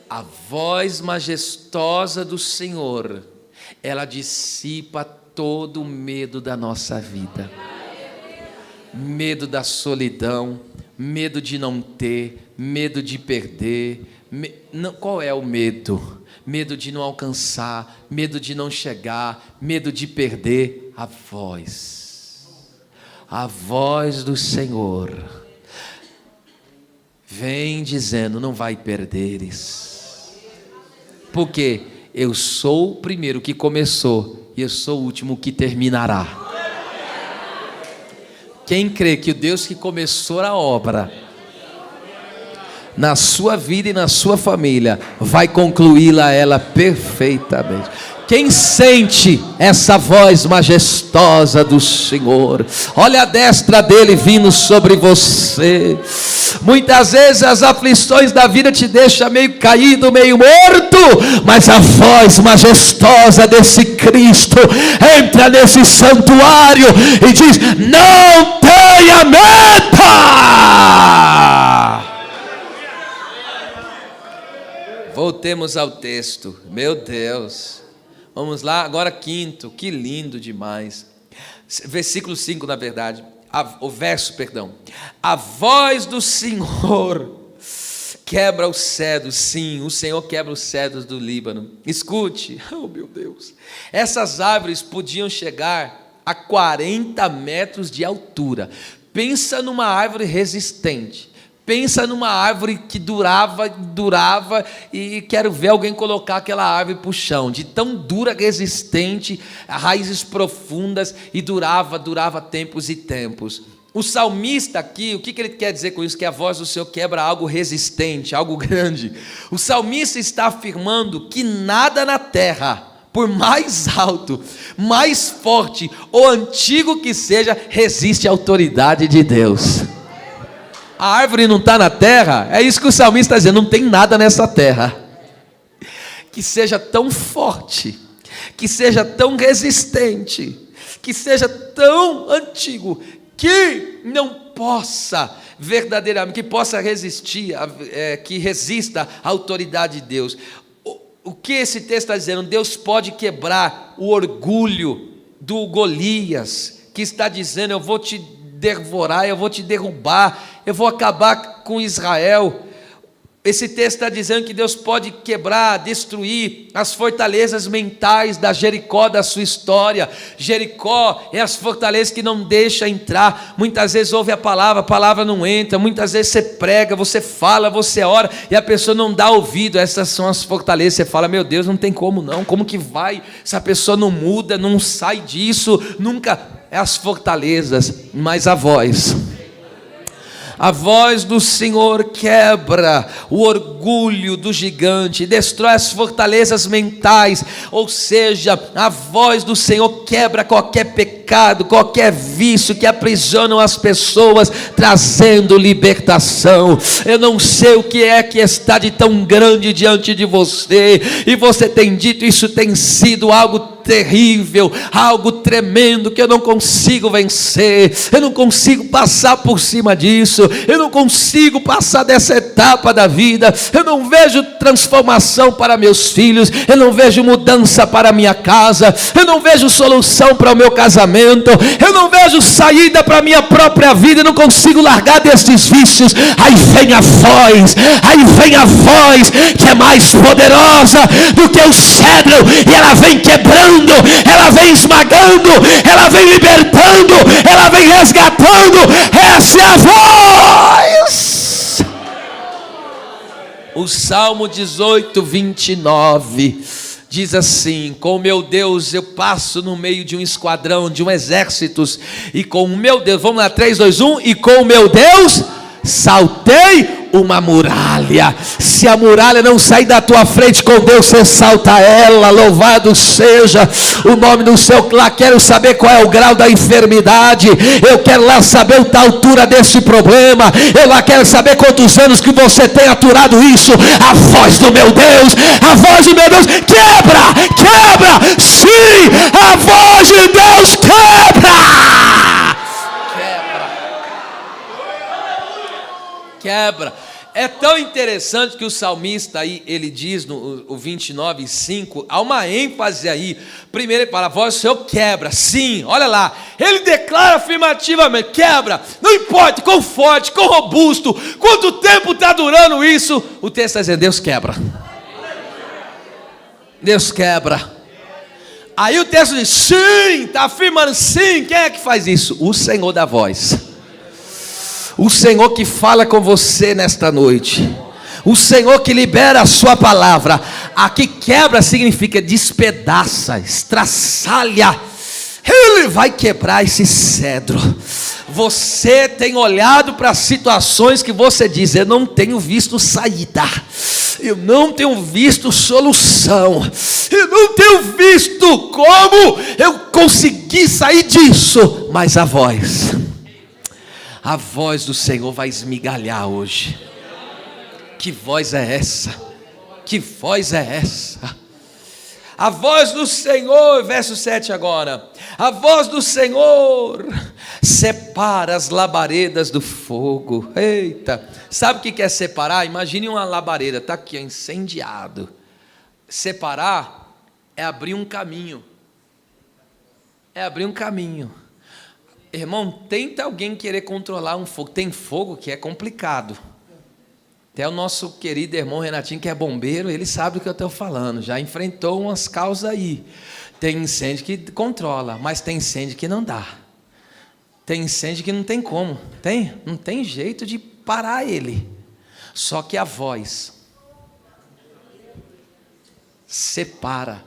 A voz majestosa do Senhor, ela dissipa todo o medo da nossa vida. Medo da solidão, medo de não ter, medo de perder. Qual é o medo? Medo de não alcançar, medo de não chegar, medo de perder. A voz do Senhor vem dizendo: não vai perderes, porque eu sou o primeiro que começou e eu sou o último que terminará. Quem crê que o Deus que começou a obra na sua vida e na sua família vai concluí-la ela perfeitamente. Quem sente essa voz majestosa do Senhor? Olha a destra dele vindo sobre você. Muitas vezes as aflições da vida te deixam meio caído, meio morto, mas a voz majestosa desse Cristo entra nesse santuário e diz: não tenha medo. Voltemos ao texto. Meu Deus. Vamos lá, agora 5º, que lindo demais. Versículo 5, na verdade. O verso, perdão. A voz do Senhor quebra os cedros. Sim, o Senhor quebra os cedros do Líbano. Escute, oh meu Deus. Essas árvores podiam chegar a 40 metros de altura. Pensa numa árvore resistente. Pensa numa árvore que durava, e quero ver alguém colocar aquela árvore para o chão, de tão dura, resistente, raízes profundas, e durava tempos e tempos. O salmista aqui, o que ele quer dizer com isso? Que a voz do Senhor quebra algo resistente, algo grande. O salmista está afirmando que nada na terra, por mais alto, mais forte ou antigo que seja, resiste à autoridade de Deus. A árvore não está na terra, é isso que o salmista está dizendo, não tem nada nessa terra que seja tão forte, que seja tão resistente, que seja tão antigo, que não possa verdadeiramente, que possa resistir, que resista à autoridade de Deus. O que esse texto está dizendo? Deus pode quebrar o orgulho do Golias, que está dizendo, eu vou te devorar, eu vou te derrubar, eu vou acabar com Israel. Esse texto está dizendo que Deus pode quebrar, destruir as fortalezas mentais da Jericó, da sua história. Jericó é as fortalezas que não deixam entrar. Muitas vezes ouve a palavra não entra. Muitas vezes você prega, você fala, você ora, e a pessoa não dá ouvido. Essas são as fortalezas. Você fala, meu Deus, não tem como não, como que vai? Essa pessoa não muda, não sai disso, nunca. É as fortalezas, mas a voz do Senhor quebra o orgulho do gigante, destrói as fortalezas mentais, ou seja, a voz do Senhor quebra qualquer pecado, qualquer vício que aprisionam as pessoas, trazendo libertação. Eu não sei o que é que está de tão grande diante de você, e você tem dito, isso tem sido algo terrível, algo tremendo, que eu não consigo vencer, eu não consigo passar por cima disso, eu não consigo passar dessa etapa da vida, eu não vejo transformação para meus filhos, eu não vejo mudança para minha casa, eu não vejo solução para o meu casamento, eu não vejo saída para a minha própria vida, eu não consigo largar destes vícios. Aí vem a voz que é mais poderosa do que o cedro, e ela vem quebrando, ela vem esmagando, ela vem libertando, ela vem resgatando. Essa é a voz. O Salmo 18, 29 diz assim: com o meu Deus eu passo no meio de um esquadrão, de um exército, e com o meu Deus, vamos lá, 3, 2, 1, e com o meu Deus saltei uma muralha. Se a muralha não sair da tua frente, com Deus você salta ela. Louvado seja o nome do Senhor. Lá quero saber qual é o grau da enfermidade, eu quero lá saber a altura desse problema, eu lá quero saber quantos anos que você tem aturado isso. A voz do meu Deus, quebra, sim, a voz de Deus quebra. É tão interessante que o salmista aí, ele diz no 29, 5, há uma ênfase aí. Primeiro ele fala, a voz do Senhor quebra, sim, olha lá, ele declara afirmativamente, quebra, não importa, quão forte, quão robusto, quanto tempo está durando isso, o texto está dizendo, Deus quebra. Deus quebra. Aí o texto diz, sim, está afirmando, sim, quem é que faz isso? O Senhor da voz. O Senhor que fala com você nesta noite, o Senhor que libera a sua palavra. Aqui quebra significa despedaça, estraçalha. Ele vai quebrar esse cedro. Você tem olhado para situações que você diz, eu não tenho visto saída, eu não tenho visto solução, eu não tenho visto como eu consegui sair disso, mas a voz do Senhor vai esmigalhar hoje. Que voz é essa? Que voz é essa? A voz do Senhor, verso 7 agora. A voz do Senhor separa as labaredas do fogo. Eita, sabe o que é separar? Imagine uma labareda, está aqui, incendiado. Separar é abrir um caminho. É abrir um caminho. Irmão, tenta alguém querer controlar um fogo. Tem fogo que é complicado. Até o nosso querido irmão Renatinho, que é bombeiro, ele sabe do que eu estou falando. Já enfrentou umas causas aí. Tem incêndio que controla, mas tem incêndio que não dá. Tem incêndio que não tem como. Não tem jeito de parar ele. Só que a voz separa.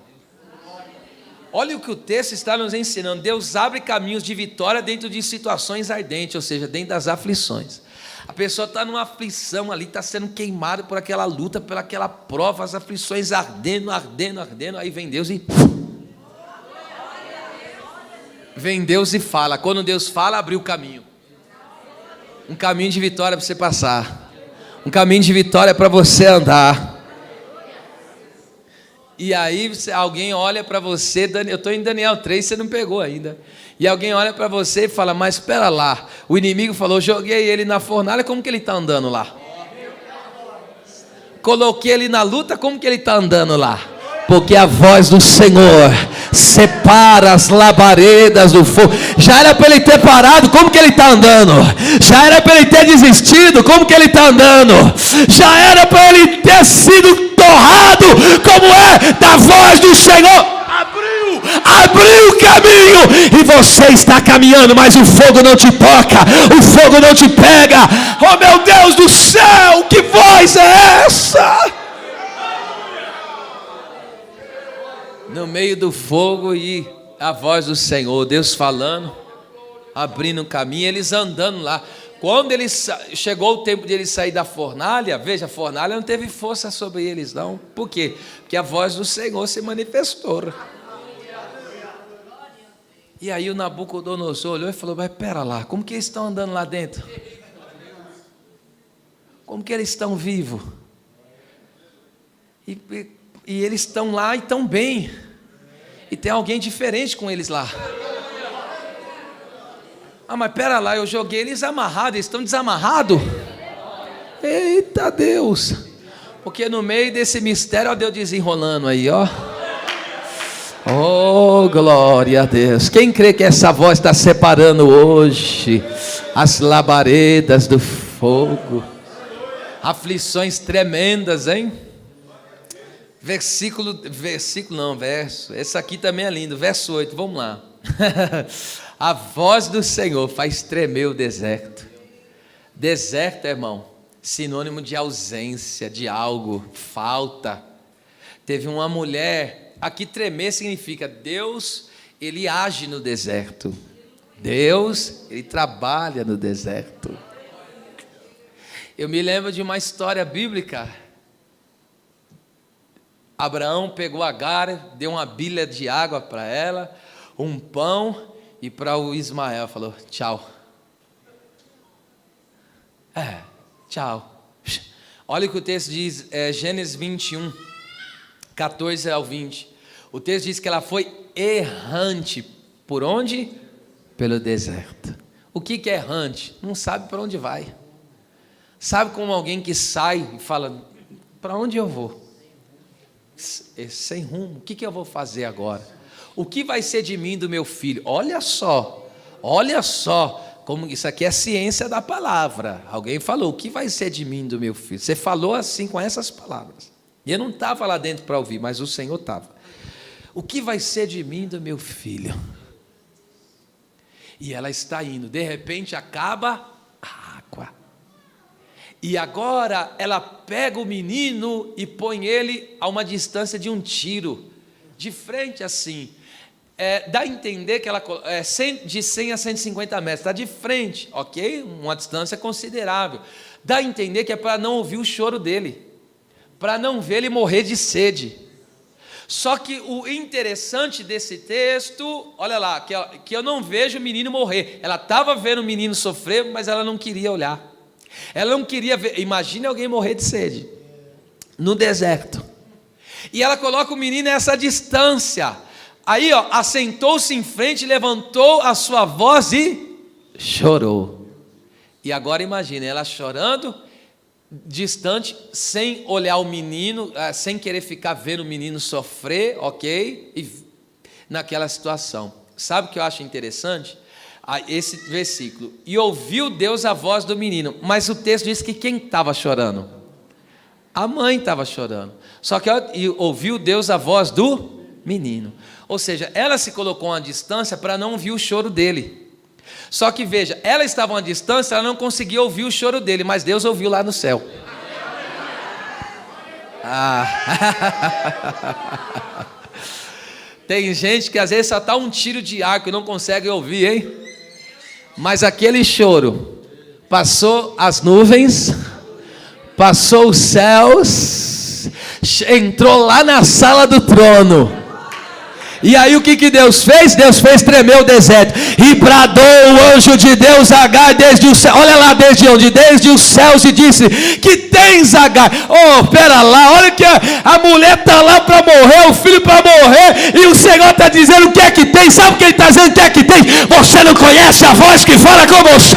Olha o que o texto está nos ensinando. Deus abre caminhos de vitória dentro de situações ardentes, ou seja, dentro das aflições. A pessoa está numa aflição ali, está sendo queimada por aquela luta, por aquela prova, as aflições ardendo, aí vem Deus e... Vem Deus e fala. Quando Deus fala, abriu o caminho. Um caminho de vitória para você passar. Um caminho de vitória para você andar. E aí alguém olha para você, eu estou em Daniel 3, você não pegou ainda. E alguém olha para você e fala, mas espera lá, o inimigo falou, joguei ele na fornalha, como que ele está andando lá? Coloquei ele na luta, como que ele está andando lá? Porque a voz do Senhor separa as labaredas do fogo. Já era para ele ter parado, como que ele está andando? Já era para ele ter desistido, como que ele está andando? Já era para ele ter sido torrado, como é da voz do Senhor. Abriu o caminho, e você está caminhando, mas o fogo não te toca, o fogo não te pega. Oh meu Deus do céu, que voz é essa? No meio do fogo e a voz do Senhor, Deus falando, abrindo o caminho, eles andando lá. Quando chegou o tempo de eles sair da fornalha, veja, a fornalha não teve força sobre eles não. Por quê? Porque a voz do Senhor se manifestou. E aí o Nabucodonosor olhou e falou, mas pera lá, como que eles estão andando lá dentro? Como que eles estão vivos? E eles estão lá e estão bem. E tem alguém diferente com eles lá. Ah, mas pera lá, eu joguei eles amarrados, eles estão desamarrados? Eita Deus! Porque no meio desse mistério, ó, Deus desenrolando aí, ó. Oh, glória a Deus. Quem crê que essa voz está separando hoje as labaredas do fogo? Aflições tremendas, hein? Verso. Esse aqui também é lindo. Verso 8, vamos lá. A voz do Senhor faz tremer o deserto. Deserto, irmão, sinônimo de ausência, de algo, falta. Teve uma mulher, aqui tremer significa Deus, Ele age no deserto. Deus, Ele trabalha no deserto. Eu me lembro de uma história bíblica. Abraão pegou Agar, deu uma bilha de água para ela, um pão, e para o Ismael falou, tchau. Tchau. Olha o que o texto diz, Gênesis 21, 14 ao 20. O texto diz que ela foi errante. Por onde? Pelo deserto. O que é errante? Não sabe para onde vai. Sabe como alguém que sai e fala, para onde eu vou? Sem rumo, o que eu vou fazer agora? O que vai ser de mim e do meu filho? Olha só, como isso aqui é ciência da palavra. Alguém falou, o que vai ser de mim e do meu filho? Você falou assim com essas palavras. E eu não estava lá dentro para ouvir, mas o Senhor estava. O que vai ser de mim e do meu filho? E ela está indo, de repente acaba a água. E agora ela pega o menino e põe ele a uma distância de um tiro, de frente assim. Dá a entender que ela de 100 a 150 metros, está de frente, ok? Uma distância considerável. Dá a entender que é para não ouvir o choro dele, para não ver ele morrer de sede. Só que o interessante desse texto, olha lá, que eu não vejo o menino morrer. Ela estava vendo o menino sofrer, mas ela não queria olhar. Ela não queria ver. Imagine alguém morrer de sede no deserto. E ela coloca o menino nessa distância. Aí, ó, assentou-se em frente, levantou a sua voz e chorou. E agora imagine ela chorando, distante, sem olhar o menino, sem querer ficar vendo o menino sofrer, ok? E naquela situação. Sabe o que eu acho interessante? Esse versículo, e ouviu Deus a voz do menino, mas o texto diz que quem estava chorando? A mãe estava chorando, só que ouviu Deus a voz do menino, ou seja, ela se colocou à distância para não ouvir o choro dele, Só que veja, ela estava a uma distância, ela não conseguia ouvir o choro dele, mas Deus ouviu lá no céu. Tem gente que às vezes só está um tiro de arco e não consegue ouvir, hein? Mas aquele choro passou as nuvens, passou os céus, entrou lá na sala do trono. E aí o que Deus fez? Deus fez tremer o deserto. E bradou o anjo de Deus a Agar desde o céu. Olha lá desde onde? Desde os céus, e disse: que tens, Agar? Oh, pera lá, olha que a mulher está lá para morrer, o filho para morrer, e o Senhor está dizendo: o que é que tem? Sabe o que ele está dizendo? O que é que tem? Você não conhece a voz que fala com você?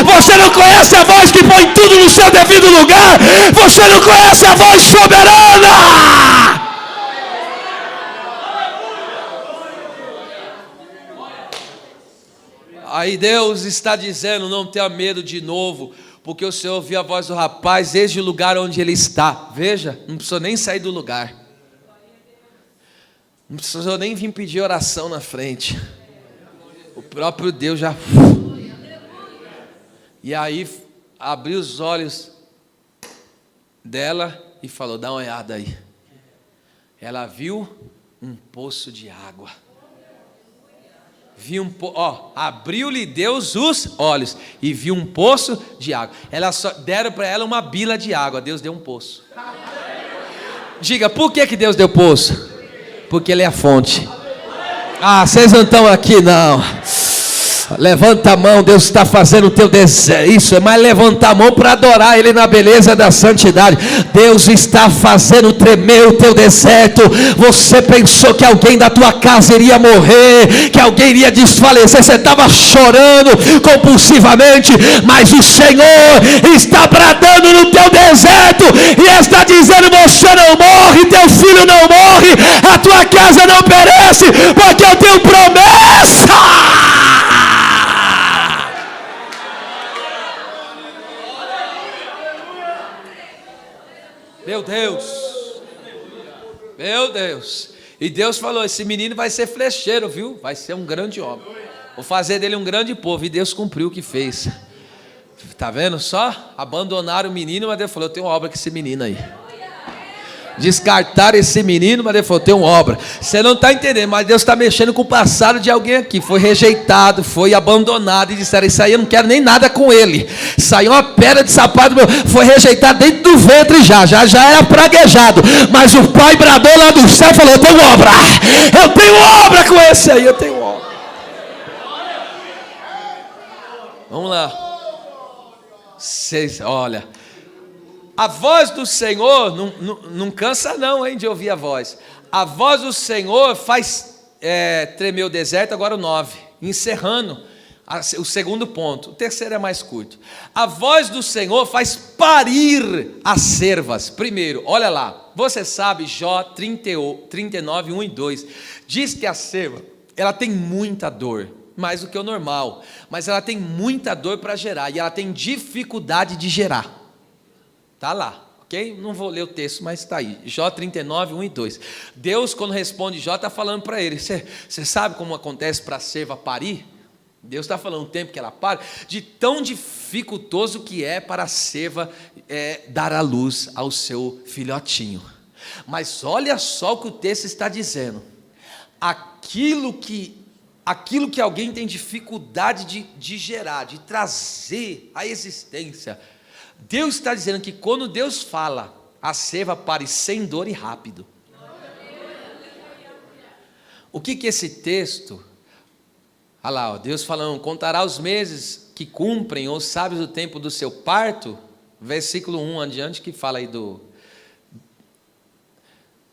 Você não conhece a voz que põe tudo no seu devido lugar? Você não conhece a voz soberana? Aí Deus está dizendo: não tenha medo de novo, porque o Senhor ouviu a voz do rapaz desde o lugar onde ele está. Veja, não precisou nem sair do lugar, não precisou nem vir pedir oração na frente, o próprio Deus já... E aí abriu os olhos dela e falou: dá uma olhada aí. Ela viu um poço de água. Abriu-lhe Deus os olhos e viu um poço de água. Deram para ela uma bila de água, Deus deu um poço. Diga, por que Deus deu poço? Porque Ele é a fonte. Vocês não estão aqui não. Levanta a mão, Deus está fazendo o teu desejo. Isso é mais levantar a mão para adorar Ele na beleza da santidade. Deus está fazendo tremer o teu deserto. Você pensou que alguém da tua casa iria morrer, que alguém iria desfalecer, você estava chorando compulsivamente, mas o Senhor está bradando no teu deserto e está dizendo: você não morre, teu filho não morre, a tua casa não perece, porque eu tenho promessa. Meu Deus, meu Deus. E Deus falou: esse menino vai ser flecheiro, viu? Vai ser um grande homem. Vou fazer dele um grande povo. E Deus cumpriu o que fez. Está vendo só? Abandonaram o menino, mas Deus falou: eu tenho obra com esse menino aí. Descartaram esse menino, mas Deus falou: eu tenho obra. Você não está entendendo, mas Deus está mexendo com o passado de alguém aqui. Foi rejeitado, foi abandonado, e disseram: isso aí eu não quero nem nada com ele. Saiu uma pedra de sapato, foi rejeitado dentro do ventre, já era praguejado, mas o pai bradou lá do céu e falou: eu tenho obra com esse aí, eu tenho obra. Vamos lá. Olha, a voz do Senhor não cansa não, hein, de ouvir a voz. A voz do Senhor faz tremer o deserto. Agora o 9, encerrando o segundo ponto. O terceiro é mais curto. A voz do Senhor faz parir as cervas. Primeiro, olha lá, você sabe, Jó 39, 1 e 2, diz que a cerva, ela tem muita dor, mais do que o normal, mas ela tem muita dor para gerar, e ela tem dificuldade de gerar. Está lá, ok? Não vou ler o texto, mas está aí. Jó 39, 1 e 2. Deus, quando responde Jó, está falando para ele: você sabe como acontece para a cerva parir? Deus está falando o tempo que ela para, de tão dificultoso que é para a cerva dar à luz ao seu filhotinho. Mas olha só o que o texto está dizendo. Aquilo que alguém tem dificuldade de gerar, de trazer à existência, Deus está dizendo que quando Deus fala, a cerva pare sem dor e rápido. O que esse texto... Olha lá, Deus falando: contará os meses que cumprem, ou sabes o tempo do seu parto? Versículo 1 adiante, que fala aí do...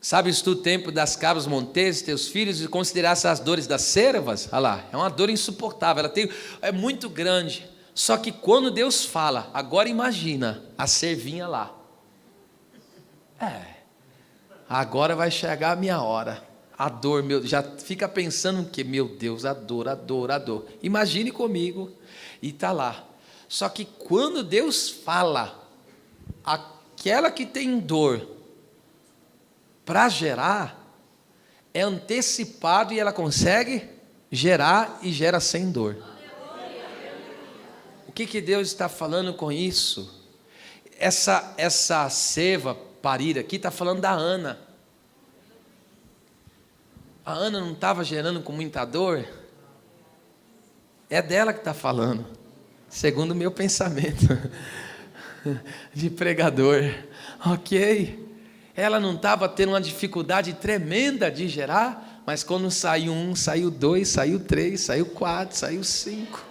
Sabes tu o tempo das cabras monteses, teus filhos, e consideraste as dores das cervas? Olha lá, é uma dor insuportável, é muito grande. Só que quando Deus fala, agora imagina a cervinha lá. Agora vai chegar a minha hora. A dor, já fica pensando que, meu Deus, a dor. Imagine comigo, e está lá. Só que quando Deus fala, aquela que tem dor para gerar, é antecipado e ela consegue gerar e gera sem dor. que Deus está falando com isso? Essa seva parida aqui está falando da Ana. A Ana não estava gerando com muita dor? É dela que está falando, segundo o meu pensamento de pregador. Ok, ela não estava tendo uma dificuldade tremenda de gerar, mas quando saiu 1, saiu 2, saiu 3, saiu 4, saiu 5.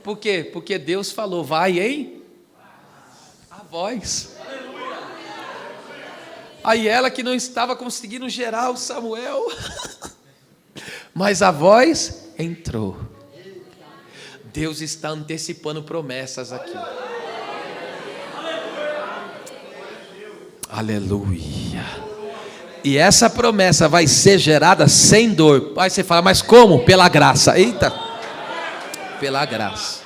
Por quê? Porque Deus falou, vai em a voz. Aí ela que não estava conseguindo gerar o Samuel, mas a voz entrou. Deus está antecipando promessas aqui. Aleluia. E essa promessa vai ser gerada sem dor. Aí você fala, mas como? Pela graça. Eita. Pela graça.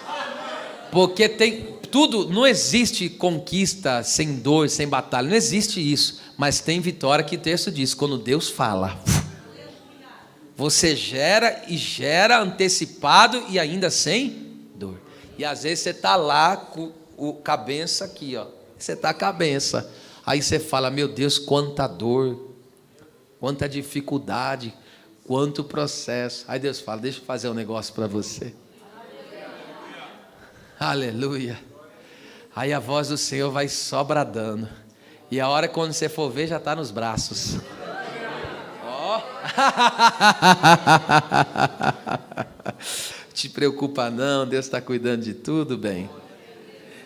Porque tem tudo, não existe conquista sem dor, sem batalha. Não existe isso. Mas tem vitória que o texto diz, quando Deus fala, você gera e gera antecipado e ainda sem dor. E às vezes você está lá com o cabeça aqui, ó. Você está com a cabeça. Aí você fala, meu Deus, quanta dor, quanta dificuldade, quanto processo. Aí Deus fala, deixa eu fazer um negócio para você. Aleluia. Aí a voz do Senhor vai só bradando. E a hora quando você for ver, já está nos braços. Ó. Te preocupa não, Deus está cuidando de tudo, bem.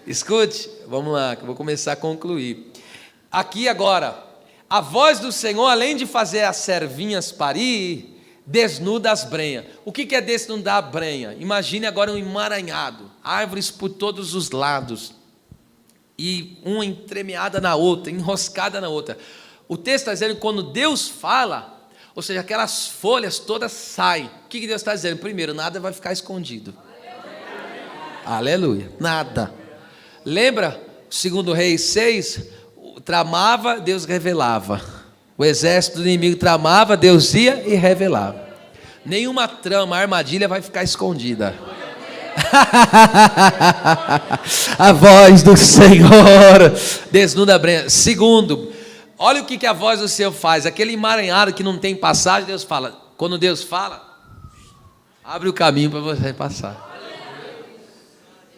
Escute, vamos lá, que eu vou começar a concluir. Aqui agora, a voz do Senhor, além de fazer as servinhas parir, desnuda as brenhas. O que é desnudar a brenha? Imagine agora um emaranhado, árvores por todos os lados, e uma entremeada na outra, enroscada na outra. O texto está dizendo que quando Deus fala, ou seja, aquelas folhas todas saem. O que Deus está dizendo? Primeiro, nada vai ficar escondido. Aleluia. Nada. Lembra, segundo Reis 6, tramava, Deus revelava. O exército do inimigo tramava, Deus ia e revelava. Nenhuma trama, armadilha vai ficar escondida. A voz do Senhor desnuda a brenha. Segundo, olha o que a voz do Senhor faz. Aquele emaranhado que não tem passagem, Deus fala. Quando Deus fala, abre o caminho para você passar.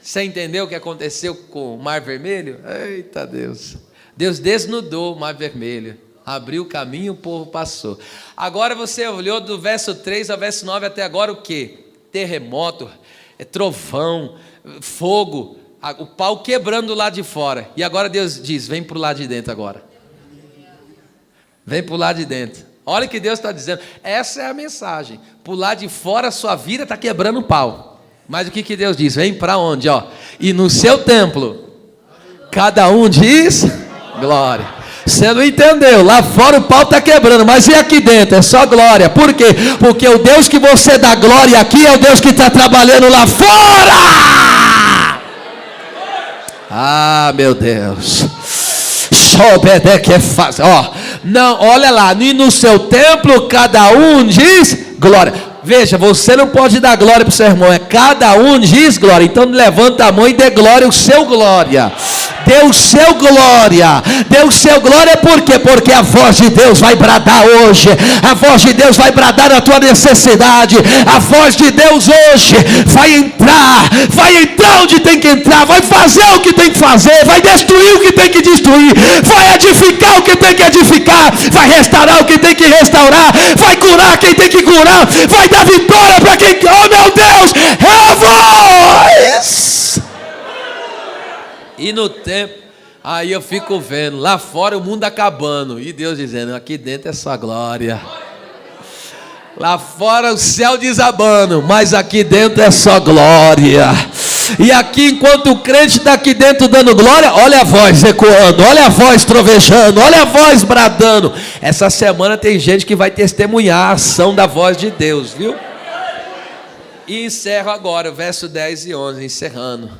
Você entendeu o que aconteceu com o Mar Vermelho? Eita Deus. Deus desnudou o Mar Vermelho, abriu o caminho, o povo passou. Agora você olhou do verso 3 ao verso 9 até agora o quê? Terremoto, trovão, fogo, o pau quebrando do lado de fora. E agora Deus diz, vem para o lado de dentro agora. Vem para o lado de dentro. Olha o que Deus está dizendo. Essa é a mensagem. Para o lado de fora a sua vida está quebrando o pau. Mas o que Deus diz? Vem para onde? Ó. E no seu templo, cada um diz glória. Você não entendeu, lá fora o pau está quebrando, mas e aqui dentro? É só glória. Por quê? Porque o Deus que você dá glória aqui é o Deus que está trabalhando lá fora. Ah, meu Deus. Ó, não, olha lá, e no seu templo cada um diz glória. Veja, você não pode dar glória para o seu irmão, é cada um diz glória. Então levanta a mão e dê glória, o seu glória. Dê o seu glória. Dê o seu glória por quê? Porque a voz de Deus vai bradar hoje. A voz de Deus vai bradar na tua necessidade. A voz de Deus hoje vai entrar onde tem que entrar, vai fazer o que tem que fazer, vai destruir o que tem que destruir, vai edificar o que tem que edificar, vai restaurar o que tem que restaurar, vai curar quem tem que curar, vai dar vitória para quem... Oh meu Deus, é a voz. E no tempo, aí eu fico vendo, lá fora o mundo acabando, e Deus dizendo, aqui dentro é só glória. Lá fora o céu desabando, mas aqui dentro é só glória. E aqui, enquanto o crente está aqui dentro dando glória, olha a voz ecoando, olha a voz trovejando, olha a voz bradando. Essa semana tem gente que vai testemunhar a ação da voz de Deus, viu? E encerro agora, o verso 10 e 11, encerrando.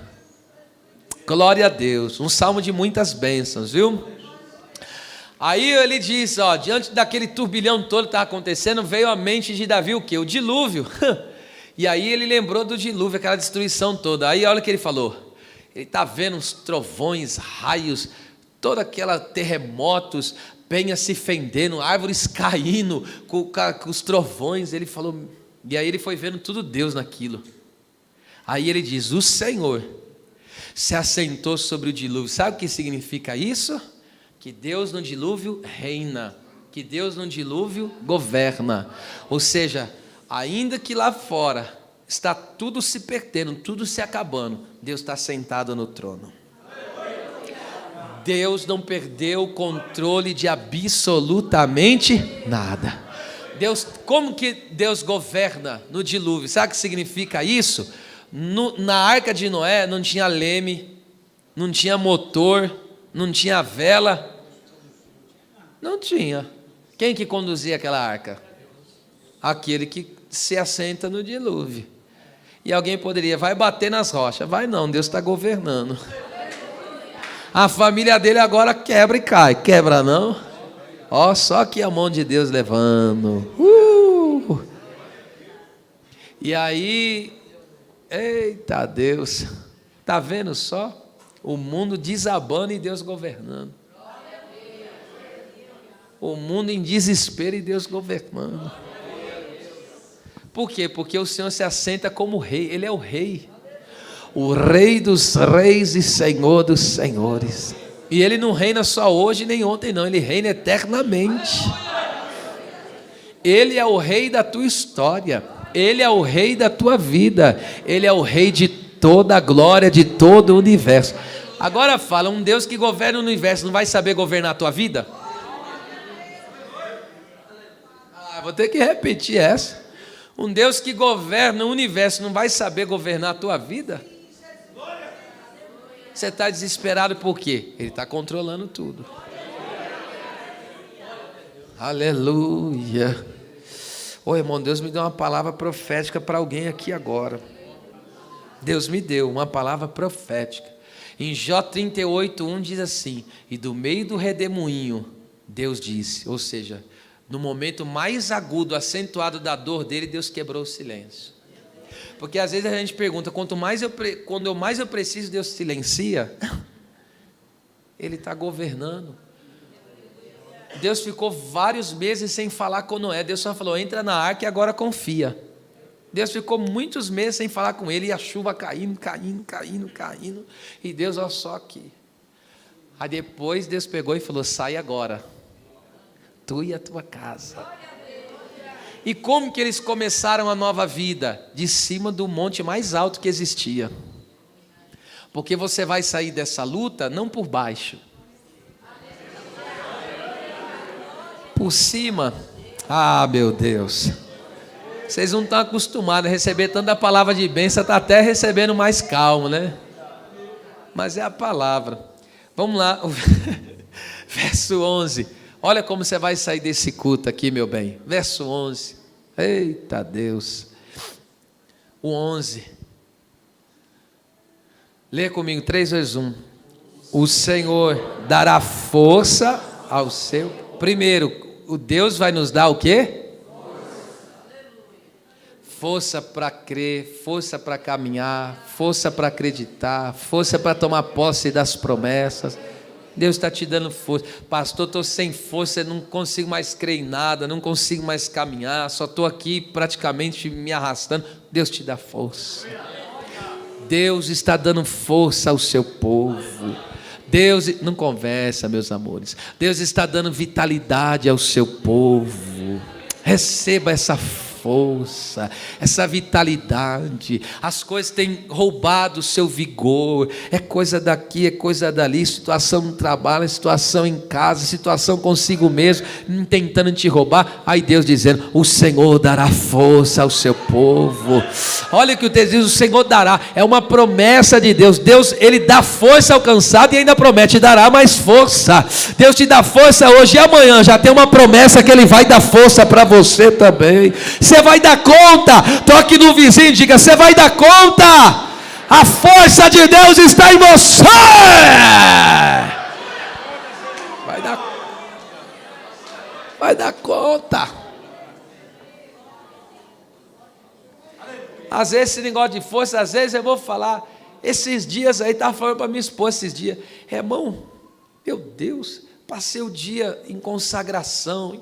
Glória a Deus, um salmo de muitas bênçãos, viu? Aí ele diz, ó, diante daquele turbilhão todo que está acontecendo, veio à mente de Davi o quê? O dilúvio. E aí ele lembrou do dilúvio, aquela destruição toda. Aí olha o que ele falou. Ele está vendo os trovões, raios, toda aquela terremotos, penhas se fendendo, árvores caindo com os trovões. Ele falou, e aí ele foi vendo tudo Deus naquilo. Aí ele diz, o Senhor se assentou sobre o dilúvio. Sabe o que significa isso? Que Deus no dilúvio reina, que Deus no dilúvio governa. Ou seja, ainda que lá fora está tudo se perdendo, tudo se acabando, Deus está sentado no trono. Deus não perdeu o controle de absolutamente nada. Deus, como que Deus governa no dilúvio? Sabe o que significa isso? Na arca de Noé não tinha leme, não tinha motor, não tinha vela, não tinha. Quem que conduzia aquela arca? Aquele que se assenta no dilúvio. E alguém poderia, vai bater nas rochas. Vai não, Deus está governando. A família dele agora quebra e cai. Quebra não? Ó, só que a mão de Deus levando. E aí, eita Deus, tá vendo só? O mundo desabando e Deus governando. O mundo em desespero e Deus governando. Por quê? Porque o Senhor se assenta como rei. Ele é o rei. O rei dos reis e senhor dos senhores. E ele não reina só hoje nem ontem não. Ele reina eternamente. Ele é o rei da tua história. Ele é o rei da tua vida. Ele é o rei de toda a glória, de todo o universo. Agora fala, um Deus que governa o universo não vai saber governar a tua vida? Vou ter que repetir essa. Um Deus que governa o universo não vai saber governar a tua vida? Você está desesperado por quê? Ele está controlando tudo. Aleluia. Ô irmão, Deus me deu uma palavra profética para alguém aqui agora. Deus me deu uma palavra profética. Em Jó 38:1 diz assim, e do meio do redemoinho, Deus disse, ou seja, no momento mais agudo, acentuado da dor dele, Deus quebrou o silêncio. Porque às vezes a gente pergunta, quando mais eu preciso, Deus silencia. Ele está governando. Deus ficou vários meses sem falar com Noé. Deus só falou, entra na arca e agora confia. Deus ficou muitos meses sem falar com ele, e a chuva caindo. E Deus, olha só aqui. Aí depois Deus pegou e falou, sai agora. Tu e a tua casa. E como que eles começaram a nova vida? De cima do monte mais alto que existia. Porque você vai sair dessa luta não por baixo. Por cima. Ah, meu Deus. Vocês não estão acostumados a receber tanta palavra de bênção, está até recebendo mais calmo, né? Mas é a palavra. Vamos lá. Verso 11. Olha como você vai sair desse culto aqui, meu bem. Verso 11. Eita Deus. O 11. Lê comigo, 3, 2, 1. O Senhor dará força ao seu... Primeiro, o Deus vai nos dar o quê? Força para crer, força para caminhar, força para acreditar, força para tomar posse das promessas. Deus está te dando força. Pastor, estou sem força, não consigo mais crer em nada, não consigo mais caminhar, só estou aqui praticamente me arrastando. Deus te dá força. Deus está dando força ao seu povo. Deus, não conversa, meus amores. Deus está dando vitalidade ao seu povo. Receba essa força, essa vitalidade. As coisas têm roubado o seu vigor. É coisa daqui, é coisa dali. Situação no trabalho, situação em casa, situação consigo mesmo, tentando te roubar. Aí Deus dizendo: o Senhor dará força ao seu povo. Olha o que o texto diz: o Senhor dará. É uma promessa de Deus. Deus, Ele dá força ao cansado e ainda promete: dará mais força. Deus te dá força hoje e amanhã já tem uma promessa que Ele vai dar força para você também. Você vai dar conta. Toque no vizinho e diga: você vai dar conta. A força de Deus está em você. Vai dar conta. Às vezes esse negócio de força, às vezes eu vou falar, esses dias aí, estava falando para minha esposa esses dias, irmão, meu Deus, passei o dia em consagração,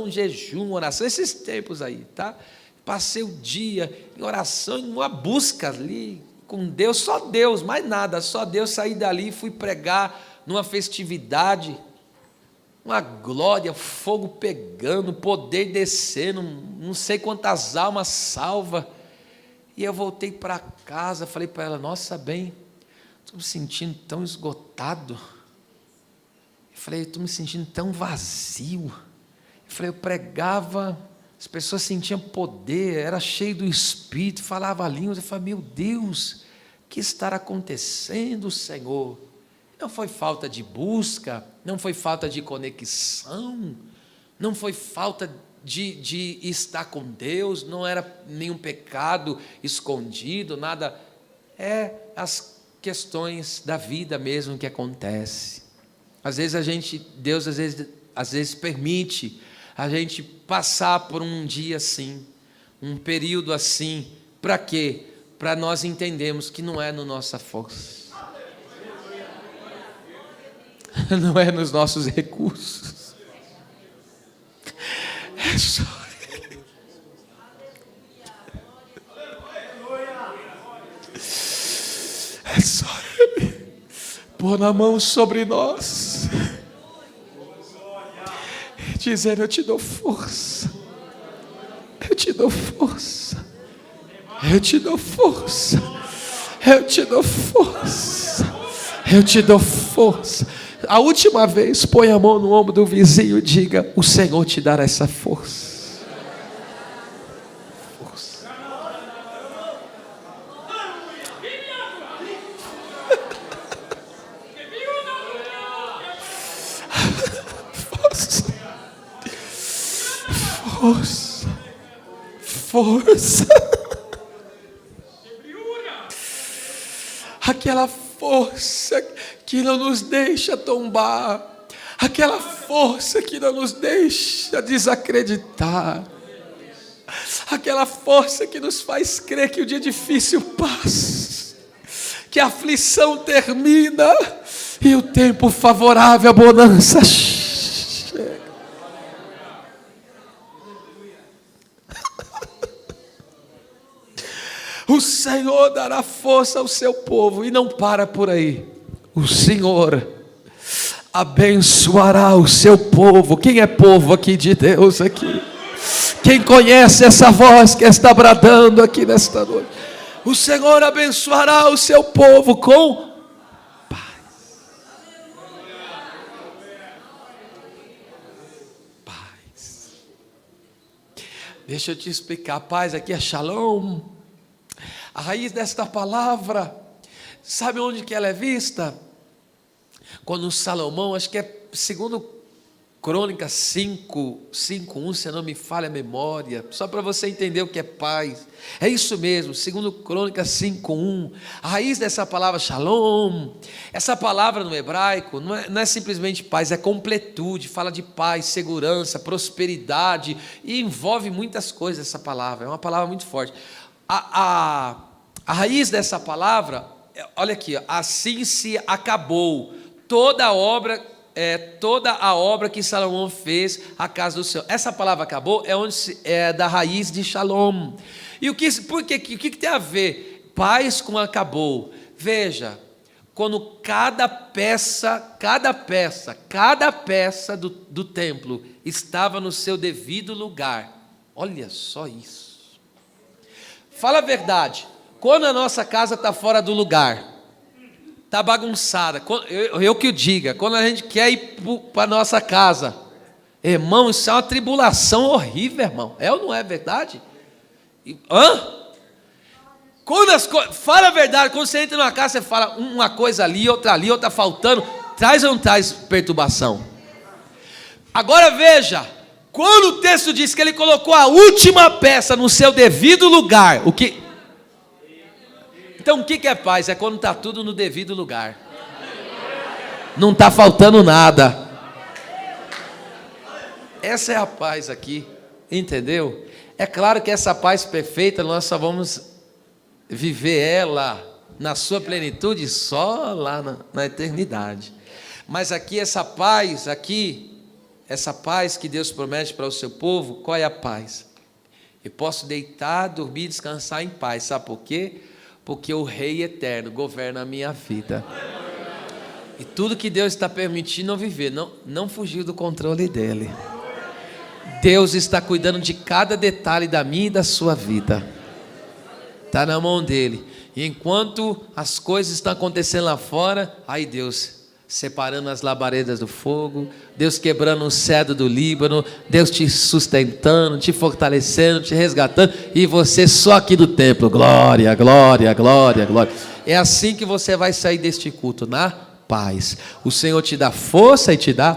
jejum, oração, esses tempos aí, tá? Passei o dia em oração, em uma busca ali, com Deus, só Deus, mais nada, só Deus. Saí dali e fui pregar numa festividade, uma glória, fogo pegando, poder descendo, não sei quantas almas salvas. E eu voltei para casa, falei para ela, nossa, bem, estou me sentindo tão esgotado. Eu falei, estou me sentindo tão vazio. Eu falei, eu pregava, as pessoas sentiam poder, era cheio do Espírito, falava línguas. Eu falei, meu Deus, o que estará acontecendo, Senhor? Não foi falta de busca, não foi falta de conexão, não foi falta de estar com Deus, não era nenhum pecado escondido, nada. É as questões da vida mesmo que acontece. Às vezes Deus às vezes permite a gente passar por um dia assim, um período assim, para quê? Para nós entendermos que não é na nossa força, não é nos nossos recursos, é só Ele. É só Ele pôr na mão sobre nós, dizendo, eu te dou força, eu te dou força, eu te dou força, eu te dou força, eu te dou força. A última vez, põe a mão no ombro do vizinho e diga, o Senhor te dará essa força. Força. Força. Força. Aquela força que não nos deixa tombar, aquela força que não nos deixa desacreditar, aquela força que nos faz crer que o dia difícil passa, que a aflição termina e o tempo favorável, a bonança chega. O Senhor dará força ao seu povo, e não para por aí. O Senhor abençoará o seu povo. Quem é povo aqui de Deus aqui? Quem conhece essa voz que está bradando aqui nesta noite? O Senhor abençoará o seu povo com paz. Paz. Deixa eu te explicar. Paz aqui é shalom. A raiz desta palavra, sabe onde que ela é vista? Quando Salomão, acho que é segundo Crônicas 5:1, se não me falha a memória, só para você entender o que é paz. É isso mesmo, segundo Crônicas 5:1, a raiz dessa palavra shalom, essa palavra no hebraico não é simplesmente paz, é completude, fala de paz, segurança, prosperidade, e envolve muitas coisas essa palavra, é uma palavra muito forte. A raiz dessa palavra, olha aqui, assim se acabou toda a obra que Salomão fez à casa do Senhor. Essa palavra acabou é da raiz de shalom. E o que tem a ver paz com acabou? Veja, quando cada peça do templo estava no seu devido lugar. Olha só isso. Fala a verdade, quando a nossa casa está fora do lugar, está bagunçada, eu que o diga, quando a gente quer ir para a nossa casa, irmão, isso é uma tribulação horrível, irmão, é ou não é verdade? Fala a verdade, quando você entra numa casa, você fala uma coisa ali, outra faltando, traz ou não traz perturbação? Agora veja, quando o texto diz que ele colocou a última peça no seu devido lugar, então o que é paz? É quando está tudo no devido lugar, não está faltando nada. Essa é a paz aqui, entendeu? É claro que essa paz perfeita nós só vamos viver ela na sua plenitude só lá na eternidade. Mas aqui essa paz que Deus promete para o seu povo, qual é a paz? Eu posso deitar, dormir, descansar em paz. Sabe por quê? Porque o Rei Eterno governa a minha vida. E tudo que Deus está permitindo eu viver, não fugir do controle dEle. Deus está cuidando de cada detalhe da minha e da sua vida. Está na mão dEle. E enquanto as coisas estão acontecendo lá fora, aí Deus separando as labaredas do fogo, Deus quebrando o cedro do Líbano, Deus te sustentando, te fortalecendo, te resgatando, e você só aqui do templo, glória, glória, glória, glória. É assim que você vai sair deste culto, na paz. O Senhor te dá força e te dá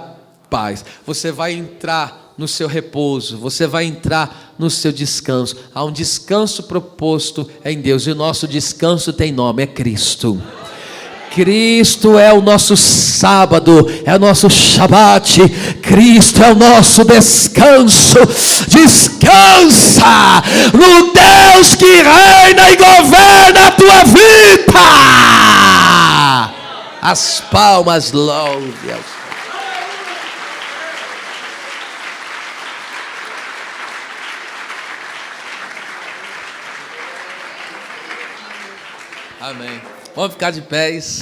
paz. Você vai entrar no seu repouso, você vai entrar no seu descanso. Há um descanso proposto em Deus, e o nosso descanso tem nome, é Cristo. Cristo é o nosso sábado, é o nosso Shabat. Cristo é o nosso descanso. Descansa no Deus que reina e governa a tua vida. As palmas, louve ao Senhor. Amém. Vamos ficar de pés.